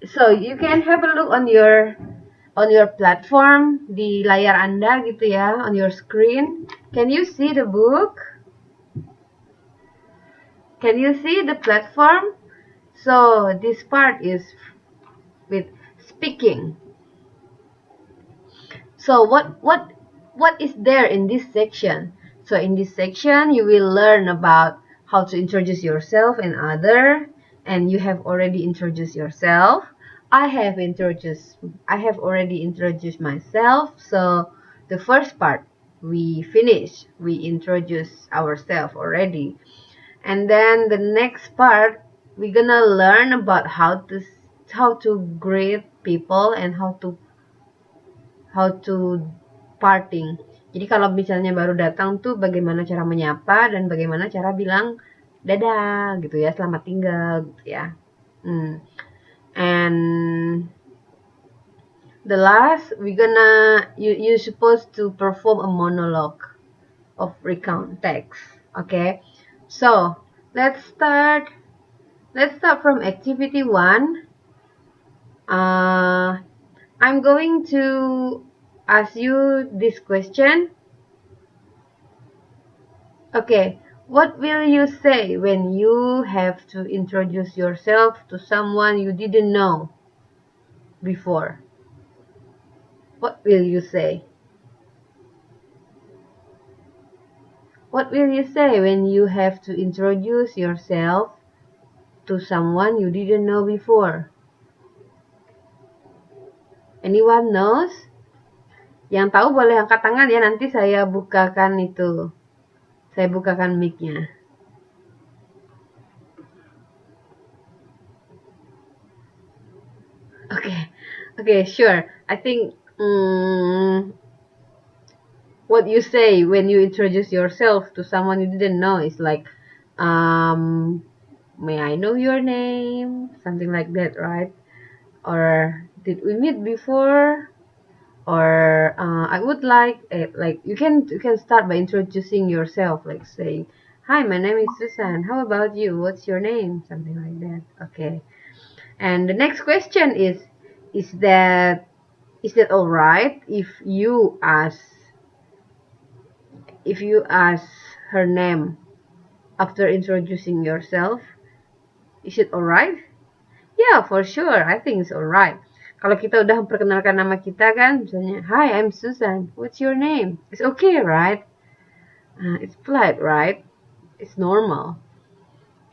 so you can have a look on your platform di layar Anda gitu ya, on your screen. Can you see the book? Can you see the platform? So this part is with speaking. So what is there in this section? So in this section, you will learn about how to introduce yourself and other, and you have already introduced yourself. I have already introduced myself. So the first part we finished. We introduce ourselves already. And then the next part we're gonna learn about how to greet people and how to parting. Jadi kalau misalnya baru datang tuh bagaimana cara menyapa dan bagaimana cara bilang dadah gitu ya, selamat tinggal gitu ya. And the last you're supposed to perform a monologue of recount text. Okay, so let's start from activity 1. I'm going to ask you this question. Okay, what will you say when you have to introduce yourself to someone you didn't know before? What will you say? What will you say when you have to introduce yourself to someone you didn't know before? Anyone knows? Yang tahu boleh angkat tangan ya, nanti saya bukakan itu. Saya bukakan mic-nya. Okay, sure. I think what you say when you introduce yourself to someone you didn't know is like, may I know your name? Something like that, right? Or did we meet before? Or I would like you can start by introducing yourself, like saying, "Hi, my name is Susan. How about you? What's your name?" Something like that. Okay. And the next question is that all right if you ask her name after introducing yourself? Is it all right? Yeah, for sure. I think it's all right. Kalau kita udah memperkenalkan nama kita kan, misalnya, "Hi, I'm Susan. What's your name?" It's okay, right? It's polite, right? It's normal.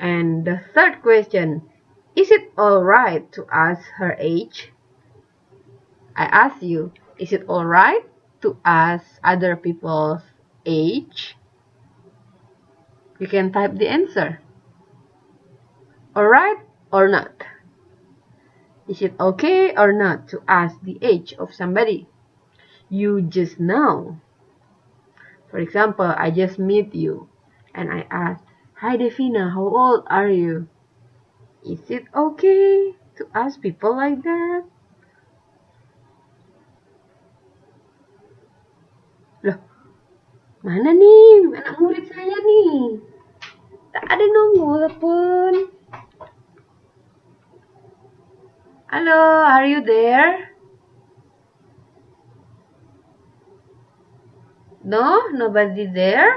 And the third question, is it all right to ask her age? I ask you, is it all right to ask other people's age? You can type the answer. All right or not? Is it okay or not to ask the age of somebody you just know? For example, I just meet you and I ask, "Hi Devina, how old are you?" Is it okay to ask people like that? Loh, mana nih anak murid saya nih? Tak ada nomor pun. Hello, are you there? No, nobody there?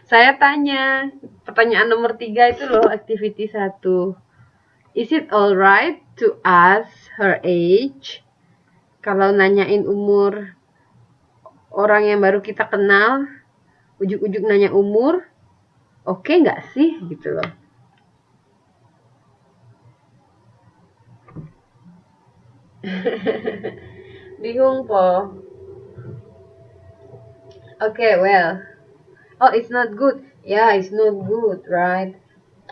Saya tanya, pertanyaan nomor 3 itu loh, activity 1. Is it alright to ask her age? Kalau nanyain umur orang yang baru kita kenal, ujuk-ujuk nanya umur, oke nggak sih? Gitu loh. Bingung po. Okay, well. Oh, it's not good. Yeah, it's not good, right?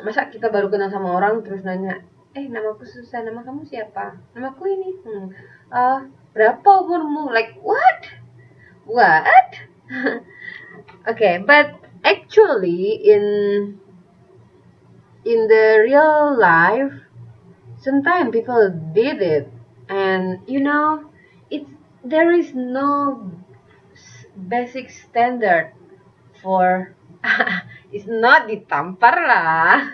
Masa kita baru kenal sama orang terus nanya, namaku Susan, nama kamu siapa? Namaku ini. Berapa umurmu? Like, what? What? Okay, but actually in the real life, sometimes people did it, and there is no basic standard for it's not ditampar lah.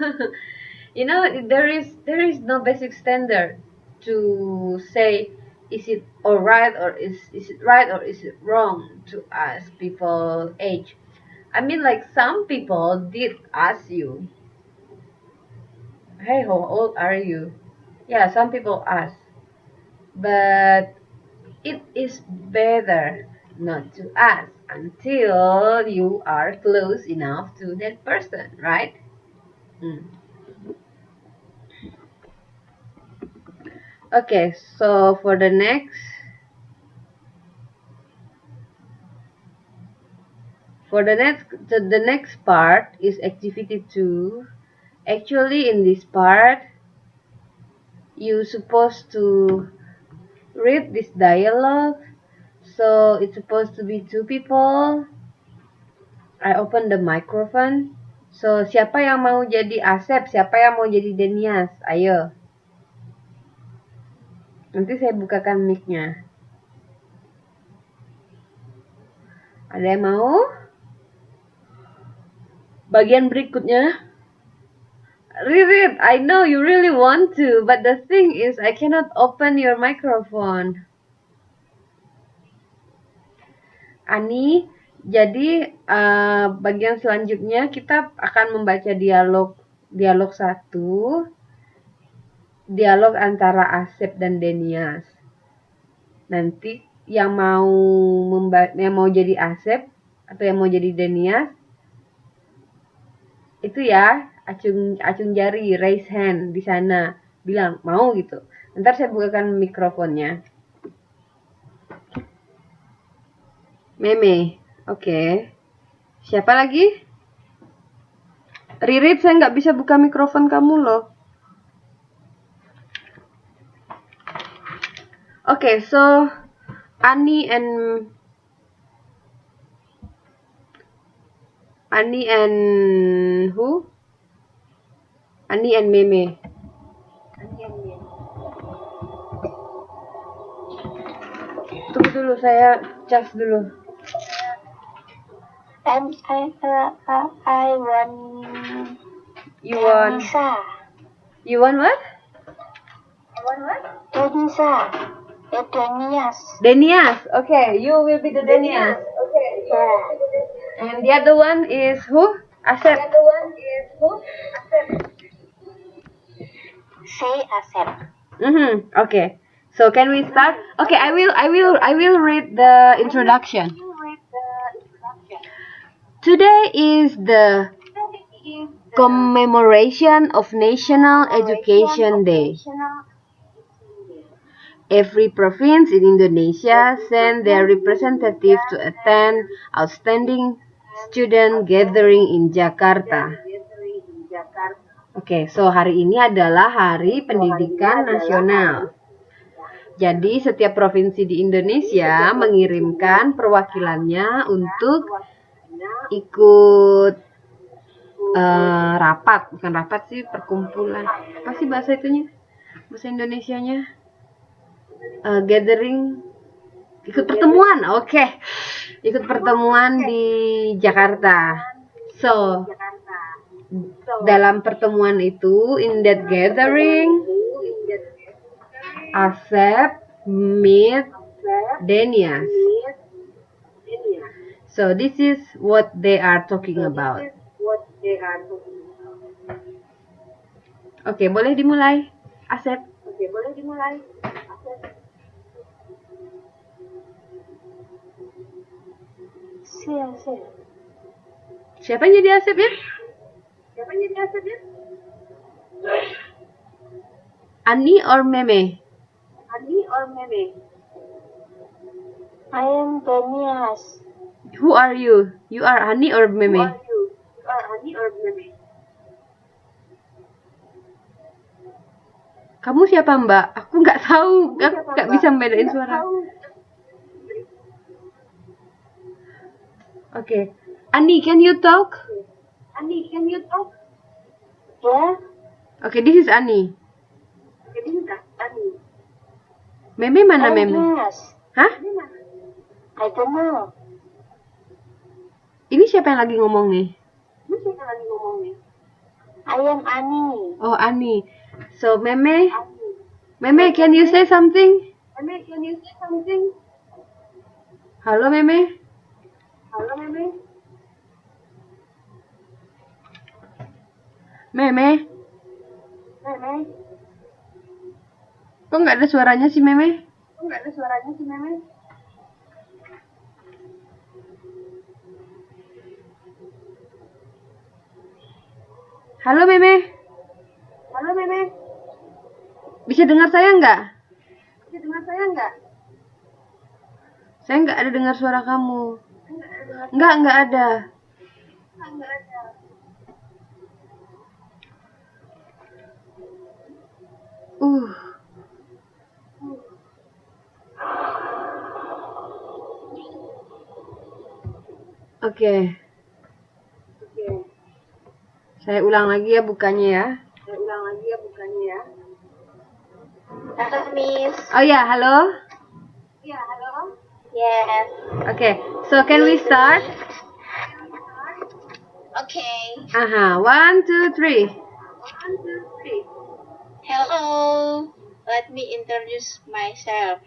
there is no basic standard to say is it alright or is it right or is it wrong to ask people age. I mean, like, some people did ask you, "Hey, how old are you?" Yeah, some people ask, but it is better not to ask until you are close enough to that person, right? Okay, so for the next the next part is activity 2. Actually, in this part, you're supposed to read this dialogue. So it's supposed to be 2 people. I open the microphone. So, siapa yang mau jadi Asep? Siapa yang mau jadi Denias? Ayo. Nanti saya bukakan mic-nya. Ada yang mau? Bagian berikutnya. Ririt, I know you really want to, but the thing is I cannot open your microphone. Ani, jadi bagian selanjutnya kita akan membaca dialog 1, dialog antara Asep dan Denias. Nanti yang mau jadi Asep atau yang mau jadi Denias itu ya acung jari, raise hand di sana, bilang mau gitu. Ntar saya bukakan mikrofonnya. Meme, oke. Siapa lagi? Ririt, saya nggak bisa buka mikrofon kamu loh. Oke, so Ani and who? Ani and Meme. Tunggu dulu, saya cas dulu.
I want.
You want?
Denisa.
You want what?
Denisa. Denias.
Denias. Okay, you will be the Denias.
Yeah.
And the other one is who? Asep.
Say Asep.
Okay. So can we start? Okay, I will read the introduction. Today is the commemoration of National Education Day. Every province in Indonesia sent their representative to attend outstanding student gathering in Jakarta. Oke, so hari ini adalah Hari Pendidikan Nasional. Jadi setiap provinsi di Indonesia mengirimkan perwakilannya untuk ikut rapat, bukan rapat sih, perkumpulan. Apa sih bahasa itunya? Bahasa Indonesianya? Gathering, ikut pertemuan. Oke. Ikut pertemuan di Jakarta. So, dalam pertemuan itu, in that gathering, Asep meet Denias. So this is what they are talking about. Oke, boleh dimulai, Asep. Siapa yang jadi Asep ya? Ani or Meme?
I am Denias.
Who are you? You are Ani or Meme? Kamu siapa, Mbak? Aku nggak tahu, nggak bisa membedain suara. Okay. Ani, can you talk?
Yeah.
Okay, this is Ani. Meme mana
I'm
Meme?
Denias.
Hah?
I don't know.
Ini siapa yang lagi ngomong nih?
I am Ani.
Oh, Ani. So, Meme, can you say something? Halo, Meme. Meme, kok nggak ada suaranya sih, Meme? Halo, Meme. Bisa dengar saya nggak? Saya nggak ada dengar suara kamu. Nggak ada. Oke. Saya ulang lagi ya bukanya ya.
Hello, Miss.
Oh yeah, hello.
Yes.
Okay, so can we start?
Okay.
1, 2, 3.
Hello. Let me introduce myself.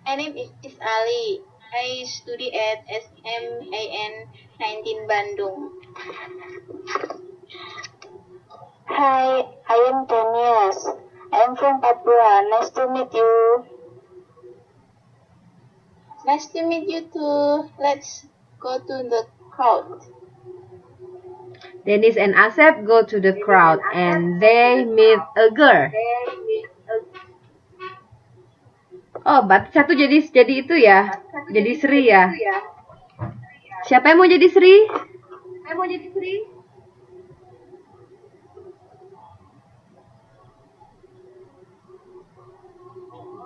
My name is Ali. I study at SMAN 19 Bandung. Hi, I am Danias. I am from Papua. Nice to meet you. Nice to meet you too. Let's go to the crowd.
Dennis and Asep go to the crowd and they meet a girl. Oh, berarti satu jadi itu ya. Jadi Sri ya. Siapa yang mau jadi Sri?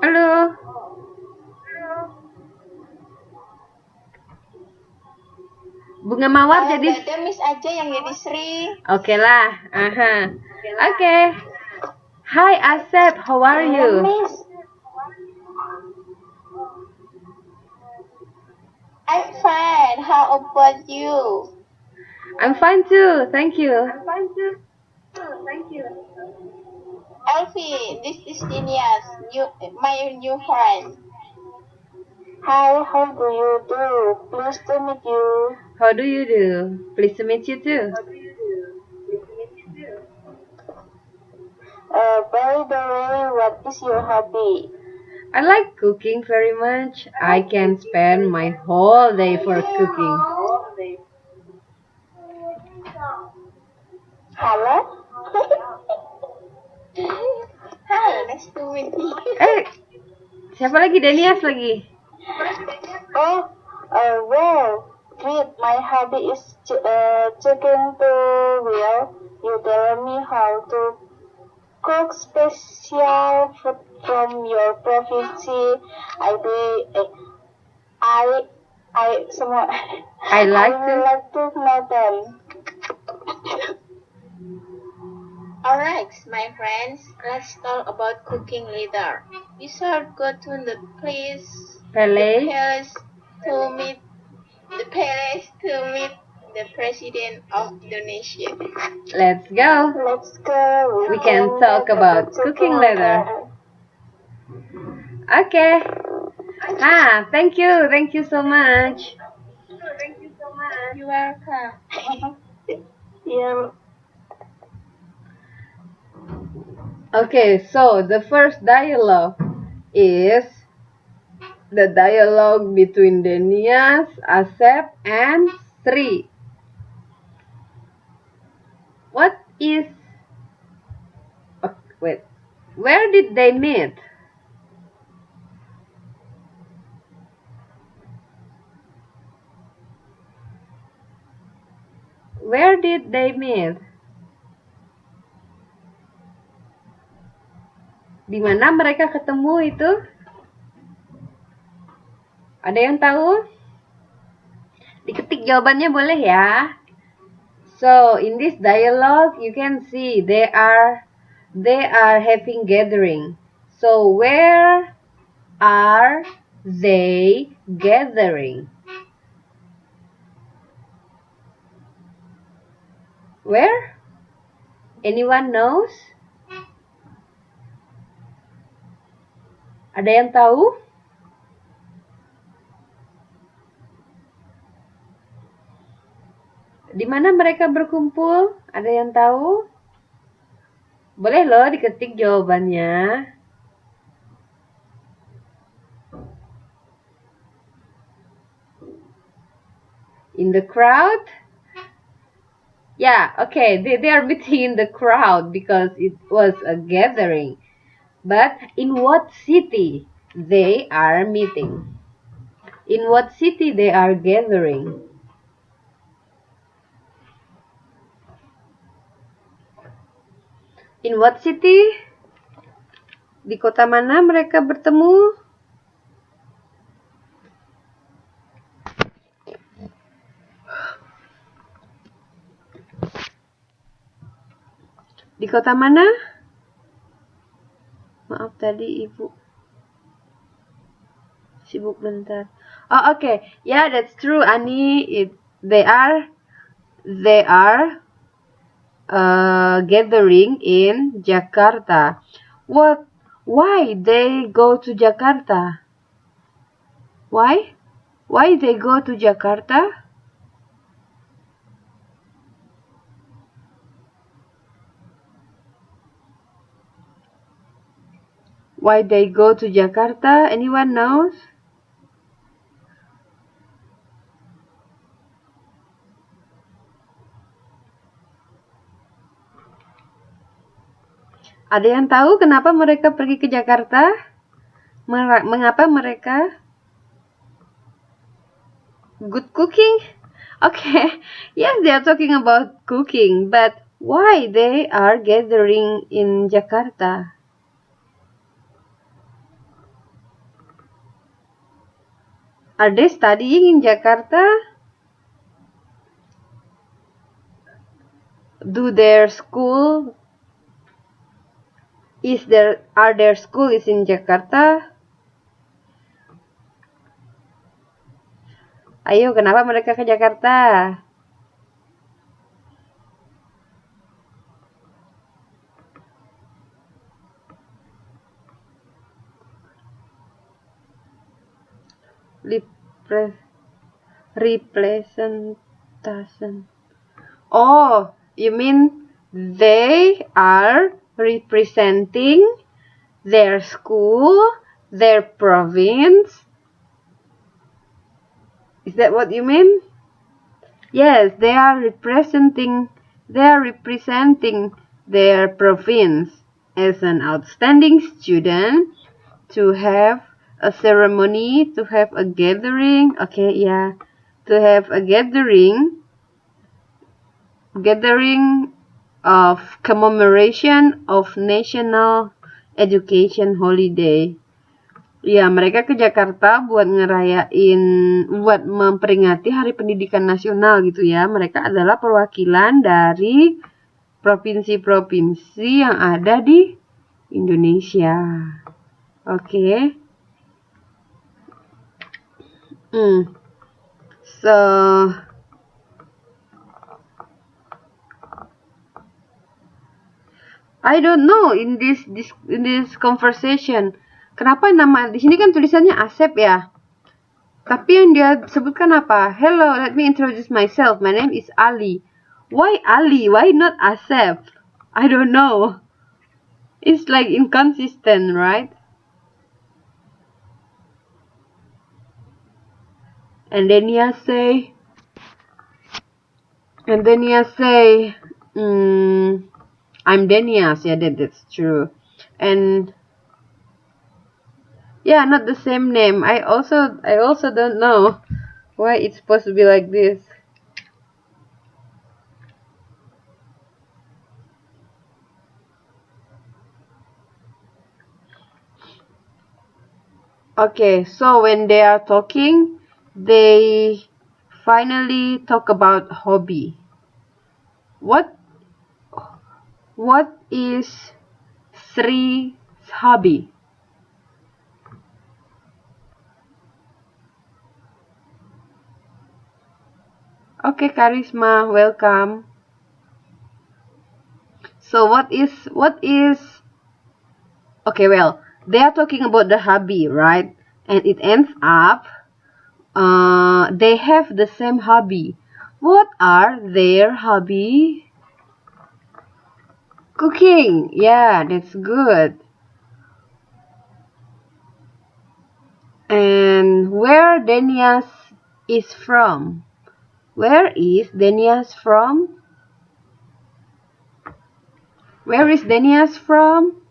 Halo. Bunga Mawar jadi
Ada Miss aja yang jadi Sri.
Oke lah. Oke. Hi Asep, how are you?
Miss. I'm fine. How about you?
I'm fine too, thank you.
Elfie, this is Dinias, my new friend. Hi, how do you do? Pleased to meet you.
How do you do? Pleased to meet you too.
By the way, what is your hobby?
I like cooking very much. I can spend my whole day for cooking.
Hello? Hi, nice to meet you.
Siapa lagi? Danias lagi.
Well, great. My hobby is chicken to wheel. You tell me how to cook special food from your province.
I like
would like to know them. Alright, my friends, let's talk about cooking later. We shall go to the
Pele.
to meet the president of Indonesia.
Let's go. We can talk about cooking later. Okay. Thank you so much.
You're welcome. Yeah.
Okay, so the first dialogue is the dialogue between Denias, Asep, and Sri. What is... wait. Where did they meet? Where did they meet? Di mana mereka ketemu itu? Ada yang tahu? Diketik jawabannya boleh ya. So in this dialogue you can see they are having gathering. So where are they gathering? Where? Anyone knows? Ada yang tahu? Di mana mereka berkumpul? Ada yang tahu? Boleh loh diketik jawabannya. In the crowd? Yeah, okay, they are meeting in the crowd because it was a gathering. But in what city they are meeting? In what city they are gathering? In what city? Di kota mana mereka bertemu? Di kota mana? Maaf. tadi ibu sibuk bentar. Oh, okay. Yeah, that's true, Ani. They are gathering in Jakarta. What? Why they go to Jakarta? Why? Why they go to Jakarta? Why they go to Jakarta? Anyone knows? Ada yang tahu kenapa mereka pergi ke Jakarta? Mengapa mereka? Good cooking? Okay, yes, they are talking about cooking, but why they are gathering in Jakarta? Are they studying in Jakarta? Do their school are their school is in Jakarta? Ayo, kenapa mereka ke Jakarta? Representation. Oh, you mean they are representing their school, their province? Is that what you mean? Yes, they are representing their province as an outstanding student, to have a ceremony, to have a gathering. Okay, yeah, to have a gathering of commemoration of National Education Holiday. Ya, mereka ke Jakarta buat memperingati Hari Pendidikan Nasional gitu ya. Mereka adalah perwakilan dari provinsi-provinsi yang ada di Indonesia. Oke. So, I don't know in this conversation. Kenapa nama di sini kan tulisannya Asep ya? Tapi yang dia sebutkan apa? Hello, let me introduce myself. My name is Ali. Why Ali? Why not Asep? I don't know. It's like inconsistent, right? And then you say, I'm Denias. Yeah, that's true. And yeah, not the same name. I also don't know why it's supposed to be like this. Okay, so when they are talking, they finally talk about hobby. What is Sri's hobby? Okay, Karisma, welcome. So what is okay, well, they are talking about the hobby, right? And it ends up they have the same hobby. What are their hobby? Cooking. Yeah, that's good. And where Denias is from? Where is Denias from? Where is Denias from?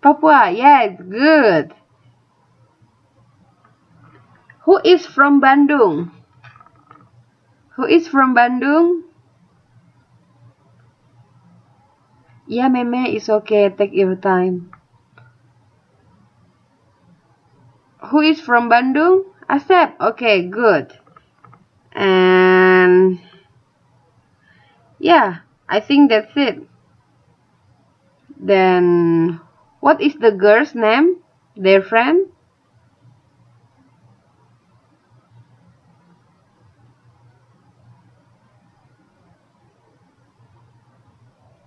Papua. Yeah, it's good. Who is from Bandung? Who is from Bandung? Yeah, Meme, it's okay. Take your time. Who is from Bandung? Asep. Okay, good. And yeah, I think that's it. Then, what is the girl's name? Their friend?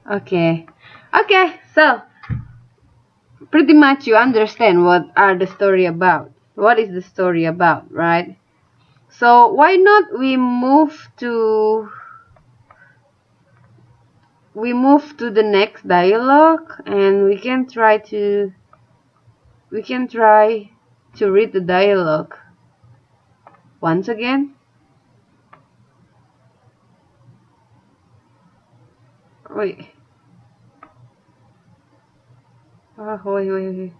Okay. Okay, so pretty much you understand what are the story about. What is the story about, right? So why not we move to the next dialogue, and we can try to read the dialogue once again. Wait. Oh, wait.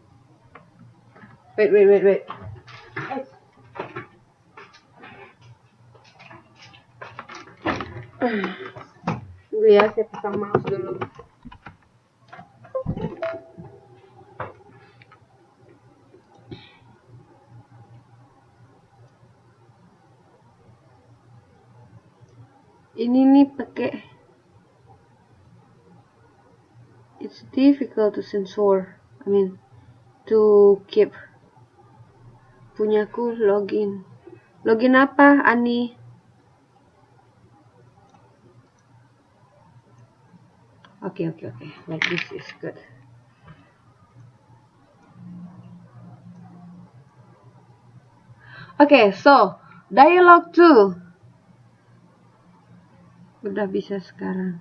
Wait. Tunggu ya, saya pasang mouse dulu. Ini nih pakai, it's difficult to censor. I mean, to keep. Punyaku login. Login apa, Ani? Okay. Like this is good. Okay, so dialogue 2. Udah bisa sekarang.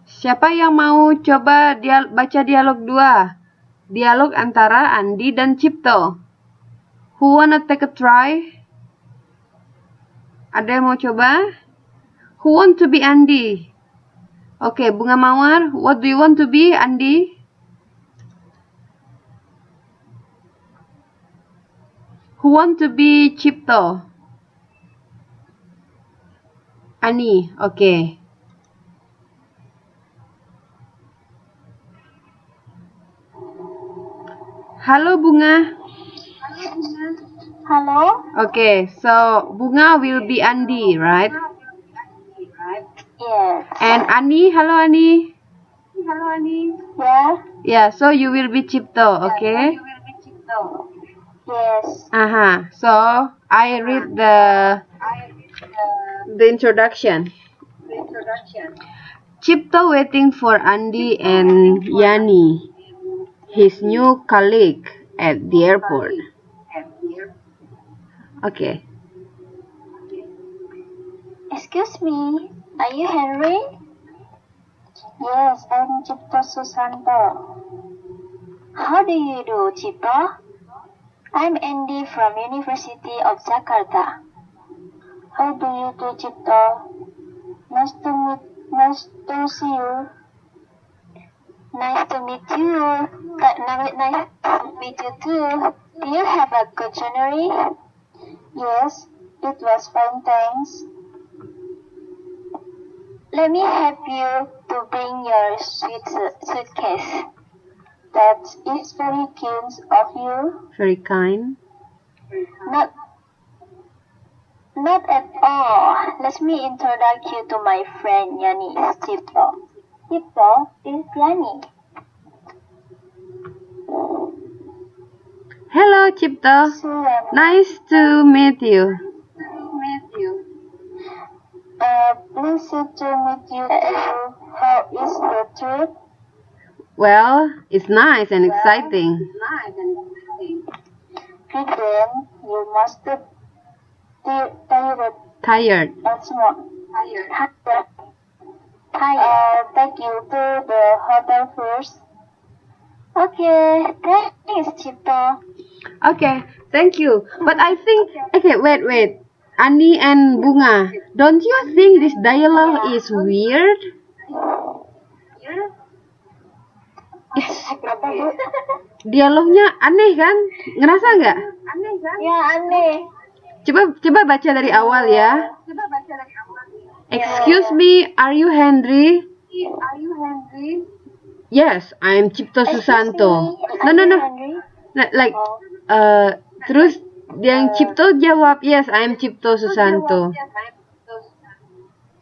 Siapa yang mau coba baca dialog 2? Dialog antara Andi dan Cipto. Who wanna take a try? Ada yang mau coba? Who want to be Andi? Okay, Bunga Mawar, what do you want to be, Andi? Who want to be Cipto? Ani, okay. Halo Bunga.
Hello?
Okay, so Bunga will be Andi, right?
Yes.
And Ani, hello Ani.
Yeah?
Yeah, so you will be Cipto, okay?
Yes.
So I read the introduction. Cipto waiting for Andi and Yani, his new colleague at the airport. Okay.
Excuse me, are you Henry? Yes, I'm Cipto Susanto. How do you do, Cipto? I'm Andy from University of Jakarta. How do you do, Cipto? Nice to see you. Nice to meet you. Nice to meet you too. Do you have a good January? Yes, it was fine, thanks. Let me help you to bring your suitcase. That is very kind of you.
Very kind.
Not at all. Let me introduce you to my friend Yani Cipto. Cipto is Yani.
Hello Cipto. Nice to meet you.
Pleased to meet you too. How is the trip?
Well, it's nice and exciting.
Good then, you must be
Tired.
and small. Take you to the hotel first. Okay, thanks, Cipto.
Okay, thank you. But I think, okay, wait. Ani and Bunga, don't you think this dialogue is weird? Dialognya aneh kan? Ngerasa nggak?
Ya, aneh.
Coba baca dari awal ya. Excuse me, are you Henry? Yes, I'm Cipto Susanto. No. Like, terus yang Cipto jawab, yes, I'm Cipto Susanto.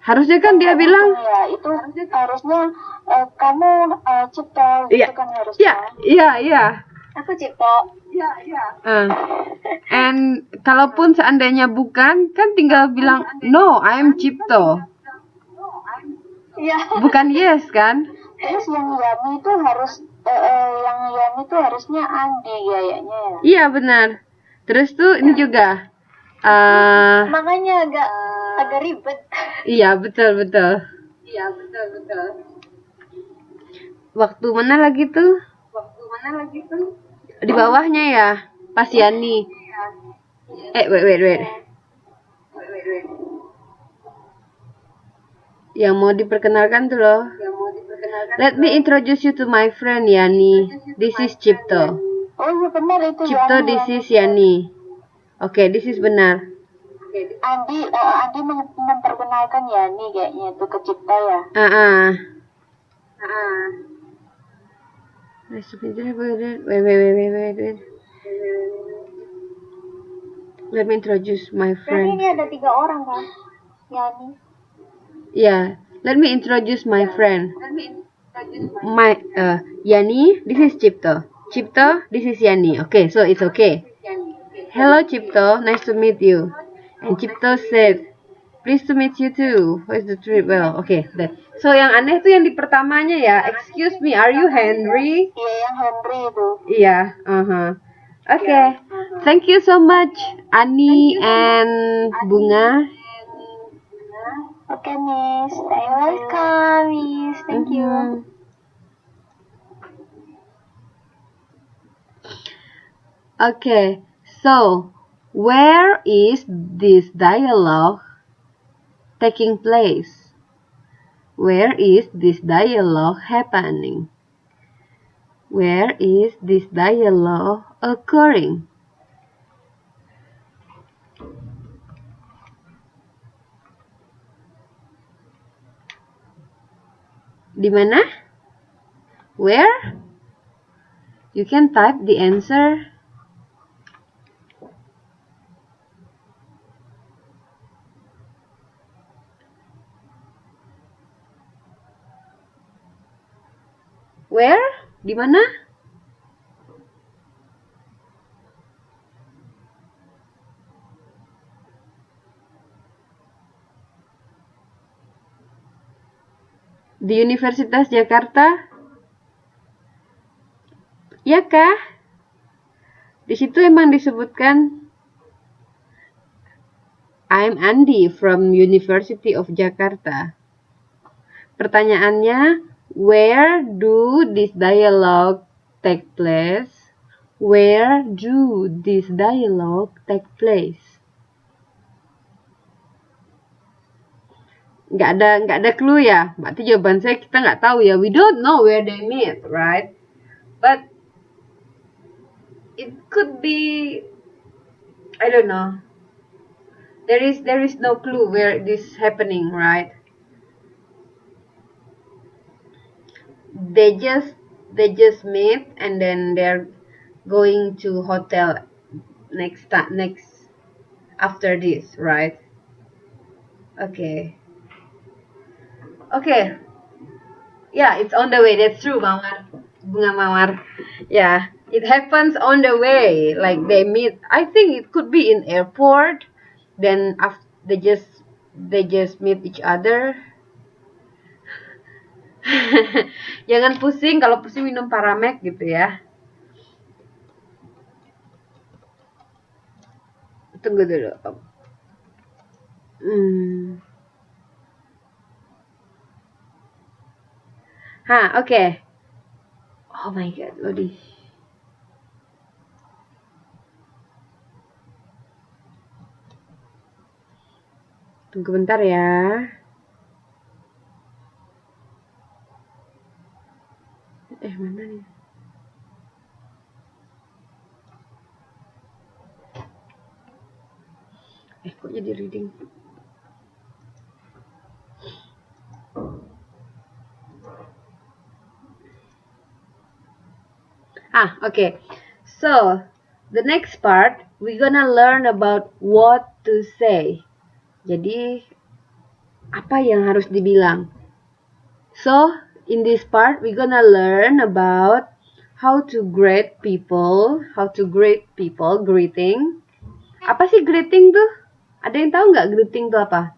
Harusnya kan dia bilang.
Ya, itu harusnya kamu cipta gitu kan harusnya.
Iya.
Aku cipta.
And kalaupun seandainya bukan, kan tinggal bilang no, I am Cipto.
Iya.
Bukan yes kan?
Terus yang Yani itu harusnya Andi kayaknya ya.
Iya benar. Terus tuh ini juga.
Makanya agak ribet.
Iya betul. Waktu mana lagi tuh? Di bawahnya ya, pas Yani. Wait. Yang mau diperkenalkan tuh loh. Let me introduce you to my friend Yani. This is Cipto.
Oh iya benar itu
Cipto,
Yani.
this is Yani. Oke, this is benar.
Andi memperkenalkan Yani kayaknya itu ke Cipta ya.
Wait. Let me introduce my
Berarti
friend.
ini ada 3 orang kan? Yani.
Yeah, let me introduce my friend. My Yani, this is Cipto. Cipto, this is Yani. Okay, so it's okay. Hello Cipto, nice to meet you. And Cipto said, pleased to meet you too. How is the trip? Well, okay. So yang aneh tuh yang di pertamanya ya. Excuse me, are you Henry?
Iya yang Henry itu.
Iya. Okay. Thank you so much, Ani and Bunga.
Okay, Miss. You're welcome, Miss. Thank you.
Okay. So, where is this dialogue taking place? Where is this dialogue happening? Where is this dialogue occurring? Di mana? Where? You can type the answer. Where? Di mana? Di Universitas Jakarta? Ya kah? Di situ emang disebutkan I'm Andi from University of Jakarta. Pertanyaannya, where do this dialogue take place? Where do this dialogue take place? Nggak ada clue ya. Berarti jawaban saya kita nggak tahu ya. We don't know where they meet, right? But it could be, I don't know. There is no clue where this is happening, right? They just meet and then they're going to hotel next after this, right? Okay. Yeah, it's on the way. That's true, Mawar. Bunga Mawar. Yeah, it happens on the way. Like they meet. I think it could be in airport. Then after they just meet each other. Jangan pusing, kalau pusing minum Paramek gitu ya. Tunggu dulu. Oke. Oh my god, Lodi. Tunggu bentar ya. Mana nih? Kok jadi reading? Okay. So, the next part, we're gonna learn about what to say. Jadi, Apa yang harus dibilang. So, in this part, we're gonna learn about how to greet people, greeting. Apa sih greeting tuh? Ada yang tahu nggak greeting tuh apa?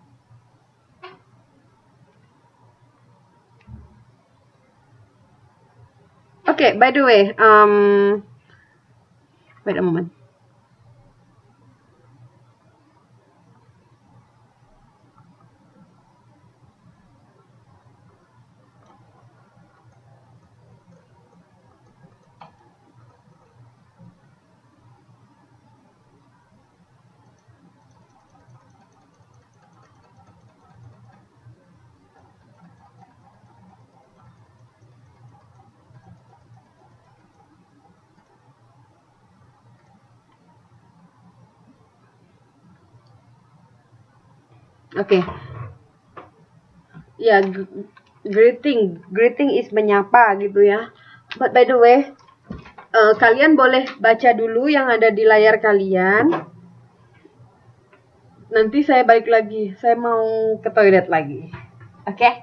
Okay, by the way, wait a moment. Okay. Ya, greeting is menyapa gitu ya. But by the way, kalian boleh baca dulu yang ada di layar kalian. Nanti saya balik lagi. Saya mau ke toilet lagi. Oke? Okay?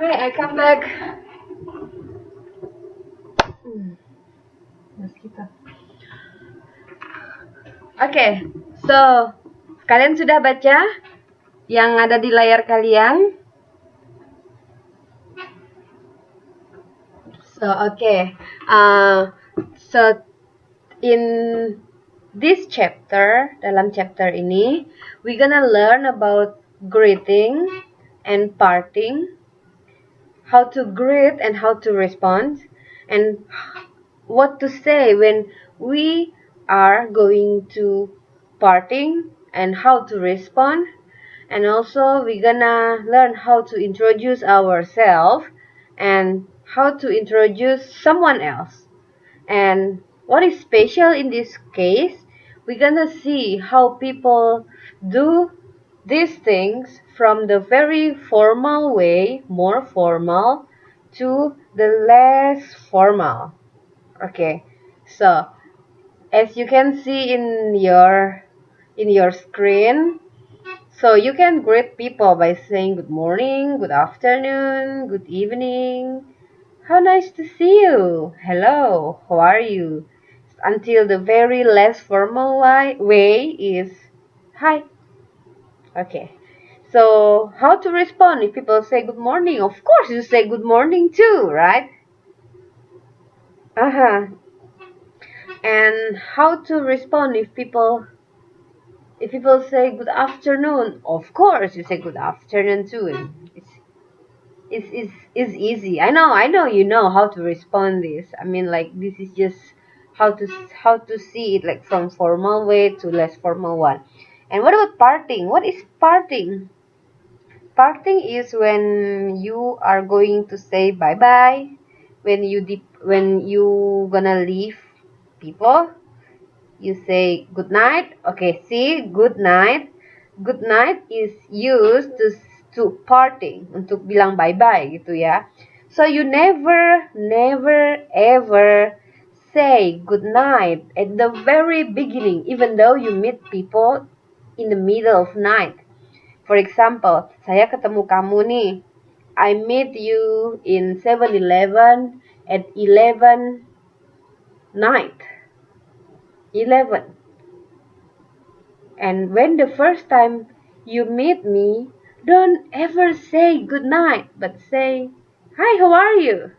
Hi, I come back. Oke, so kalian sudah baca yang ada di layar kalian? So in this chapter, dalam chapter ini, we gonna learn about greeting and parting, how to greet and how to respond, and what to say when we are going to parting and how to respond. And also we're gonna learn how to introduce ourselves and how to introduce someone else. And what is special in this case, we're gonna see how people do these things from the very formal way, more formal, to the less formal. Okay, so as you can see in your screen, so you can greet people by saying good morning, good afternoon, good evening. How nice to see you. Hello, how are you? Until the very less formal way is hi. Okay. So how to respond if people say good morning? Of course you say good morning too, right? And how to respond if people say good afternoon? Of course you say good afternoon too. It's easy. I know you know how to respond this. I mean, like, this is just how to see it, like, from formal way to less formal one. And what about parting? What is parting? Parting is when you are going to say bye bye, when you gonna leave people. You say good night. Okay, see, good night. Good night is used to parting, untuk bilang bye bye gitu ya. So you never ever say good night at the very beginning, even though you meet people in the middle of night. For example, saya ketemu kamu nih. I meet you in 7-Eleven at 11 night. 11. And when the first time you meet me, don't ever say good night, but say, hi, how are you?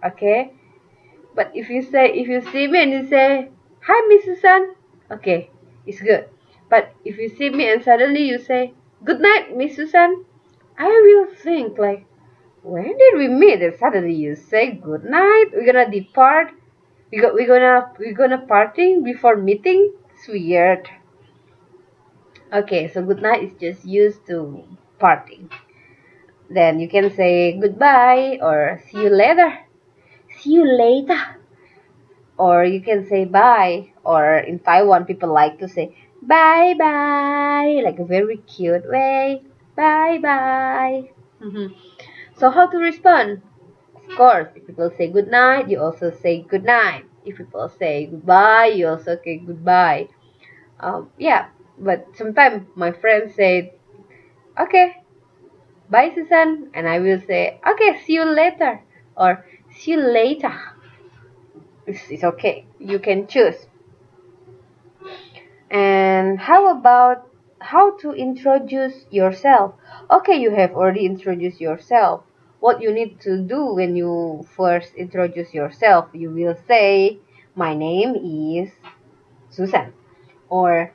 Okay? But if you see me and you say, hi, Miss Susan, okay, it's good. But if you see me and suddenly you say, good night, Miss Susan, I will think like, when did we meet? And suddenly you say good night. We're gonna depart. We're gonna parting before meeting. It's weird. Okay, so good night is just used to parting. Then you can say goodbye or see you later. See you later. Or you can say bye. Or in Taiwan, people like to say bye bye, like a very cute way. Bye bye. So how to respond? Of course, if people say good night, you also say good night. If people say goodbye, you also say goodbye. Yeah, but sometimes my friends say, okay, bye Susan, and I will say, okay, see you later, or see you later. It's okay, you can choose. And how about how to introduce yourself? Okay, you have already introduced yourself. What you need to do when you first introduce yourself, you will say, my name is Susan, or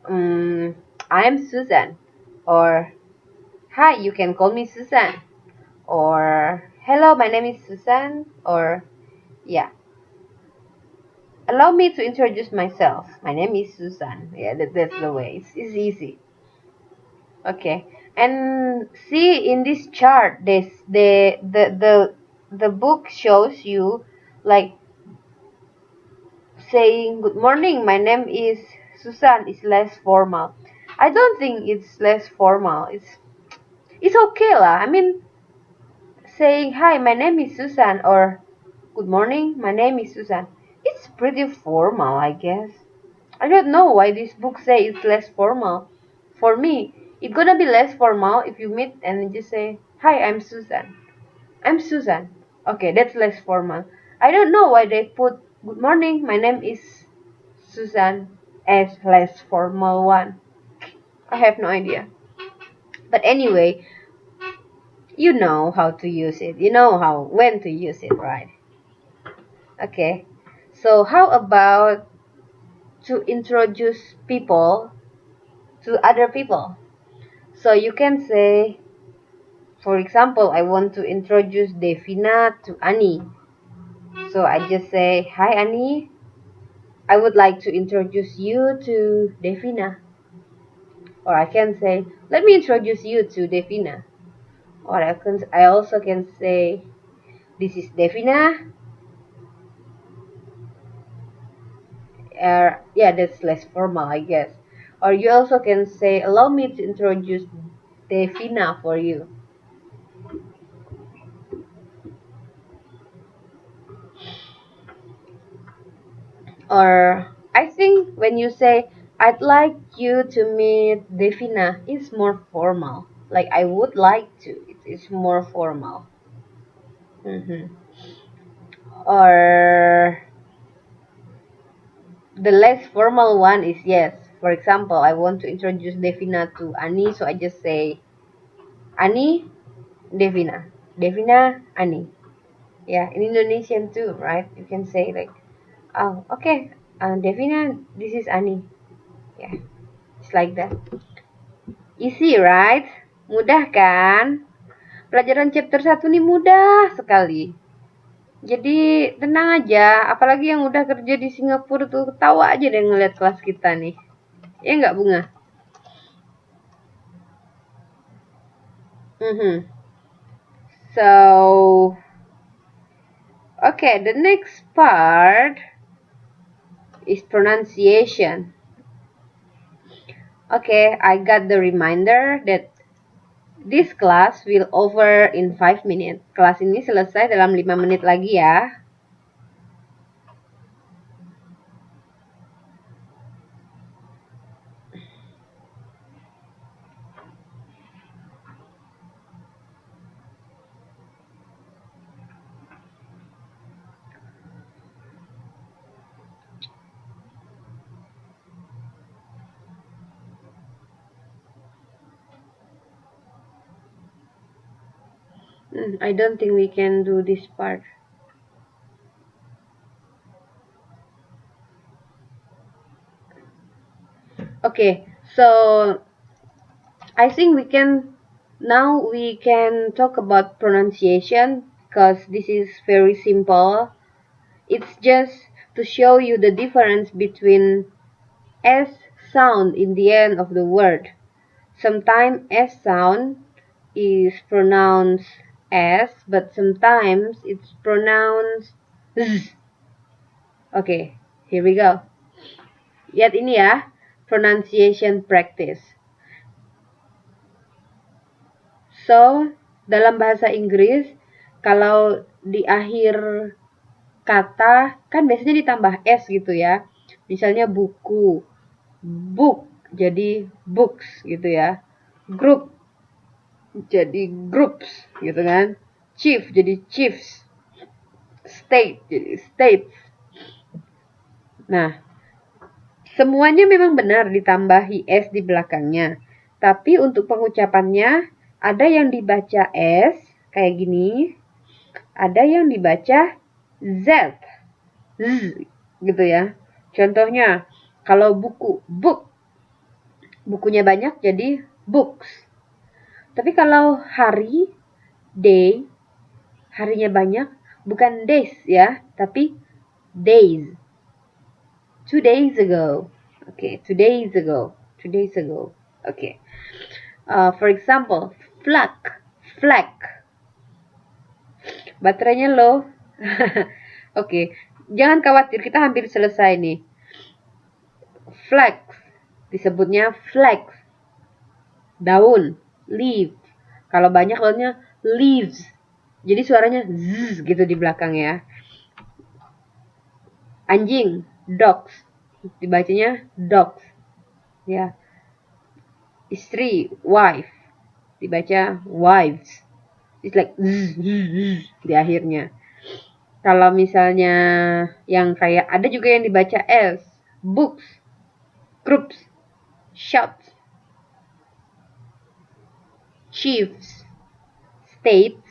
I'm Susan, or hi, you can call me Susan, or hello, my name is Susan, or yeah. Allow me to introduce myself. My name is Susan. Yeah, that's the way. It's easy. Okay. And see in this chart, the book shows you like saying good morning. My name is Susan is less formal. I don't think it's less formal. It's okay lah. I mean, saying hi, my name is Susan, or good morning, my name is Susan. It's pretty formal, I guess. I don't know why this book say it's less formal. For me, it's gonna be less formal if you meet and just say, hi, I'm Susan. I'm Susan. Okay, that's less formal. I don't know why they put good morning. My name is Susan as less formal one. I have no idea. But anyway, you know how to use it. You know when to use it, right? Okay. So how about to introduce people to other people? So you can say, for example, I want to introduce Devina to Annie. So I just say, hi Annie, I would like to introduce you to Devina. Or I can say, let me introduce you to Devina. Or I also can say, this is Devina. Yeah, that's less formal, I guess. Or you also can say, allow me to introduce Devina for you. Or I think when you say, I'd like you to meet Devina, it's more formal. Like I would like to. It's more formal. Or the less formal one is yes. For example, I want to introduce Devina to Ani, so I just say Ani, Devina. Devina, Ani. Yeah, in Indonesian too, right? You can say like, oh, okay, Devina, this is Ani. Yeah, it's like that. Easy, right? Mudah kan? Pelajaran chapter 1 nih mudah sekali. Jadi tenang aja, apalagi yang udah kerja di Singapura tuh ketawa aja deh ngeliat kelas kita nih. Ya nggak Bunga? So, okay, the next part is pronunciation. Okay, I got the reminder that this class will over in 5 minutes. Kelas ini selesai dalam 5 menit lagi ya. I don't think we can do this part. Okay, so I think we can talk about pronunciation because this is very simple. It's just to show you the difference between S sound in the end of the word. Sometimes S sound is pronounced S, but sometimes it's pronounced Z. Okay, here we go. Lihat ini ya, pronunciation practice. So, dalam bahasa Inggris, kalau di akhir kata, kan biasanya ditambah S gitu ya. Misalnya buku, book, jadi books gitu ya. Group, jadi groups gitu kan. Chief, jadi chiefs. State, jadi states. Nah, semuanya memang benar ditambahi S di belakangnya. Tapi untuk pengucapannya, ada yang dibaca S, kayak gini. Ada yang dibaca Z. Z, gitu ya. Contohnya, kalau buku, book. Bukunya banyak jadi books. Tapi kalau hari, day, harinya banyak, bukan days ya, tapi days. 2 days ago. Okay, 2 days ago. 2 days ago. Okay. For example, flag. Flag. Baterainya low. Okay. Jangan khawatir, kita hampir selesai nih. Flags. Disebutnya flags. Daun. Leaf. Kalau banyak daunnya leaves. Jadi suaranya zzz gitu di belakang ya. Anjing. Dogs. Dibacanya dogs. Ya. Istri. Wife. Dibaca wives. It's like zzz, zzz, zzz, di akhirnya. Kalau misalnya yang kayak ada juga yang dibaca S, books, groups, shots, chiefs, states,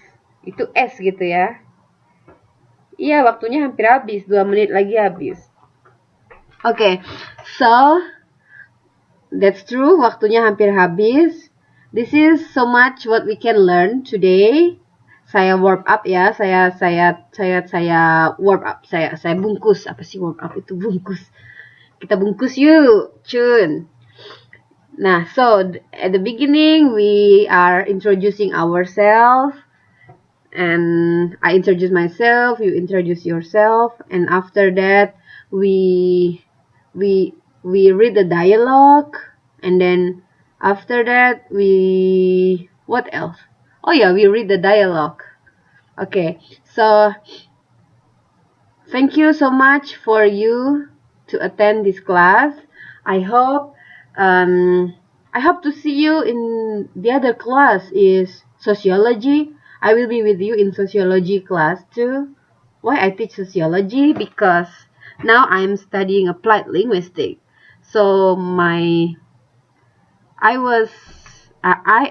itu S gitu ya. Iya, waktunya hampir habis, 2 menit lagi habis. Oke, so that's true, waktunya hampir habis. This is so much what we can learn today. Saya warm up ya, saya warm up, saya bungkus. Apa sih warm up itu? Bungkus. Kita bungkus yuk, Chun. Nah, so at the beginning we are introducing ourselves, and I introduce myself, you introduce yourself, and after that we read the dialogue, and then after that what else? Oh yeah, we read the dialogue. Okay, so thank you so much for you to attend this class. I hope to see you in the other class is sociology. I will be with you in sociology class too. Why I teach sociology? Because now I'm studying applied linguistics. So I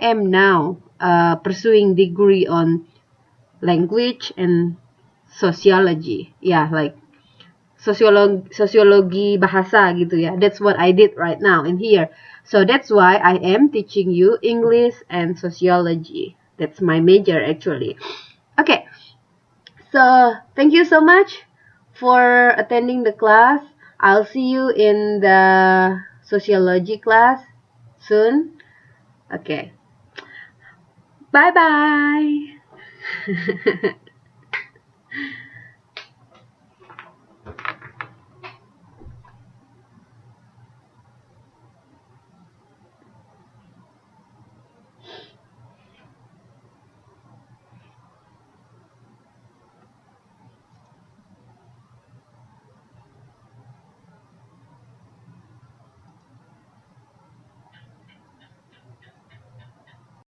am now pursuing degree on language and sociology. Yeah, like sociologi bahasa gitu ya. That's what I did right now in here. So that's why I am teaching you English and sociology. That's my major actually. Okay. So thank you so much for attending the class. I'll see you in the sociology class soon. Okay. Bye bye.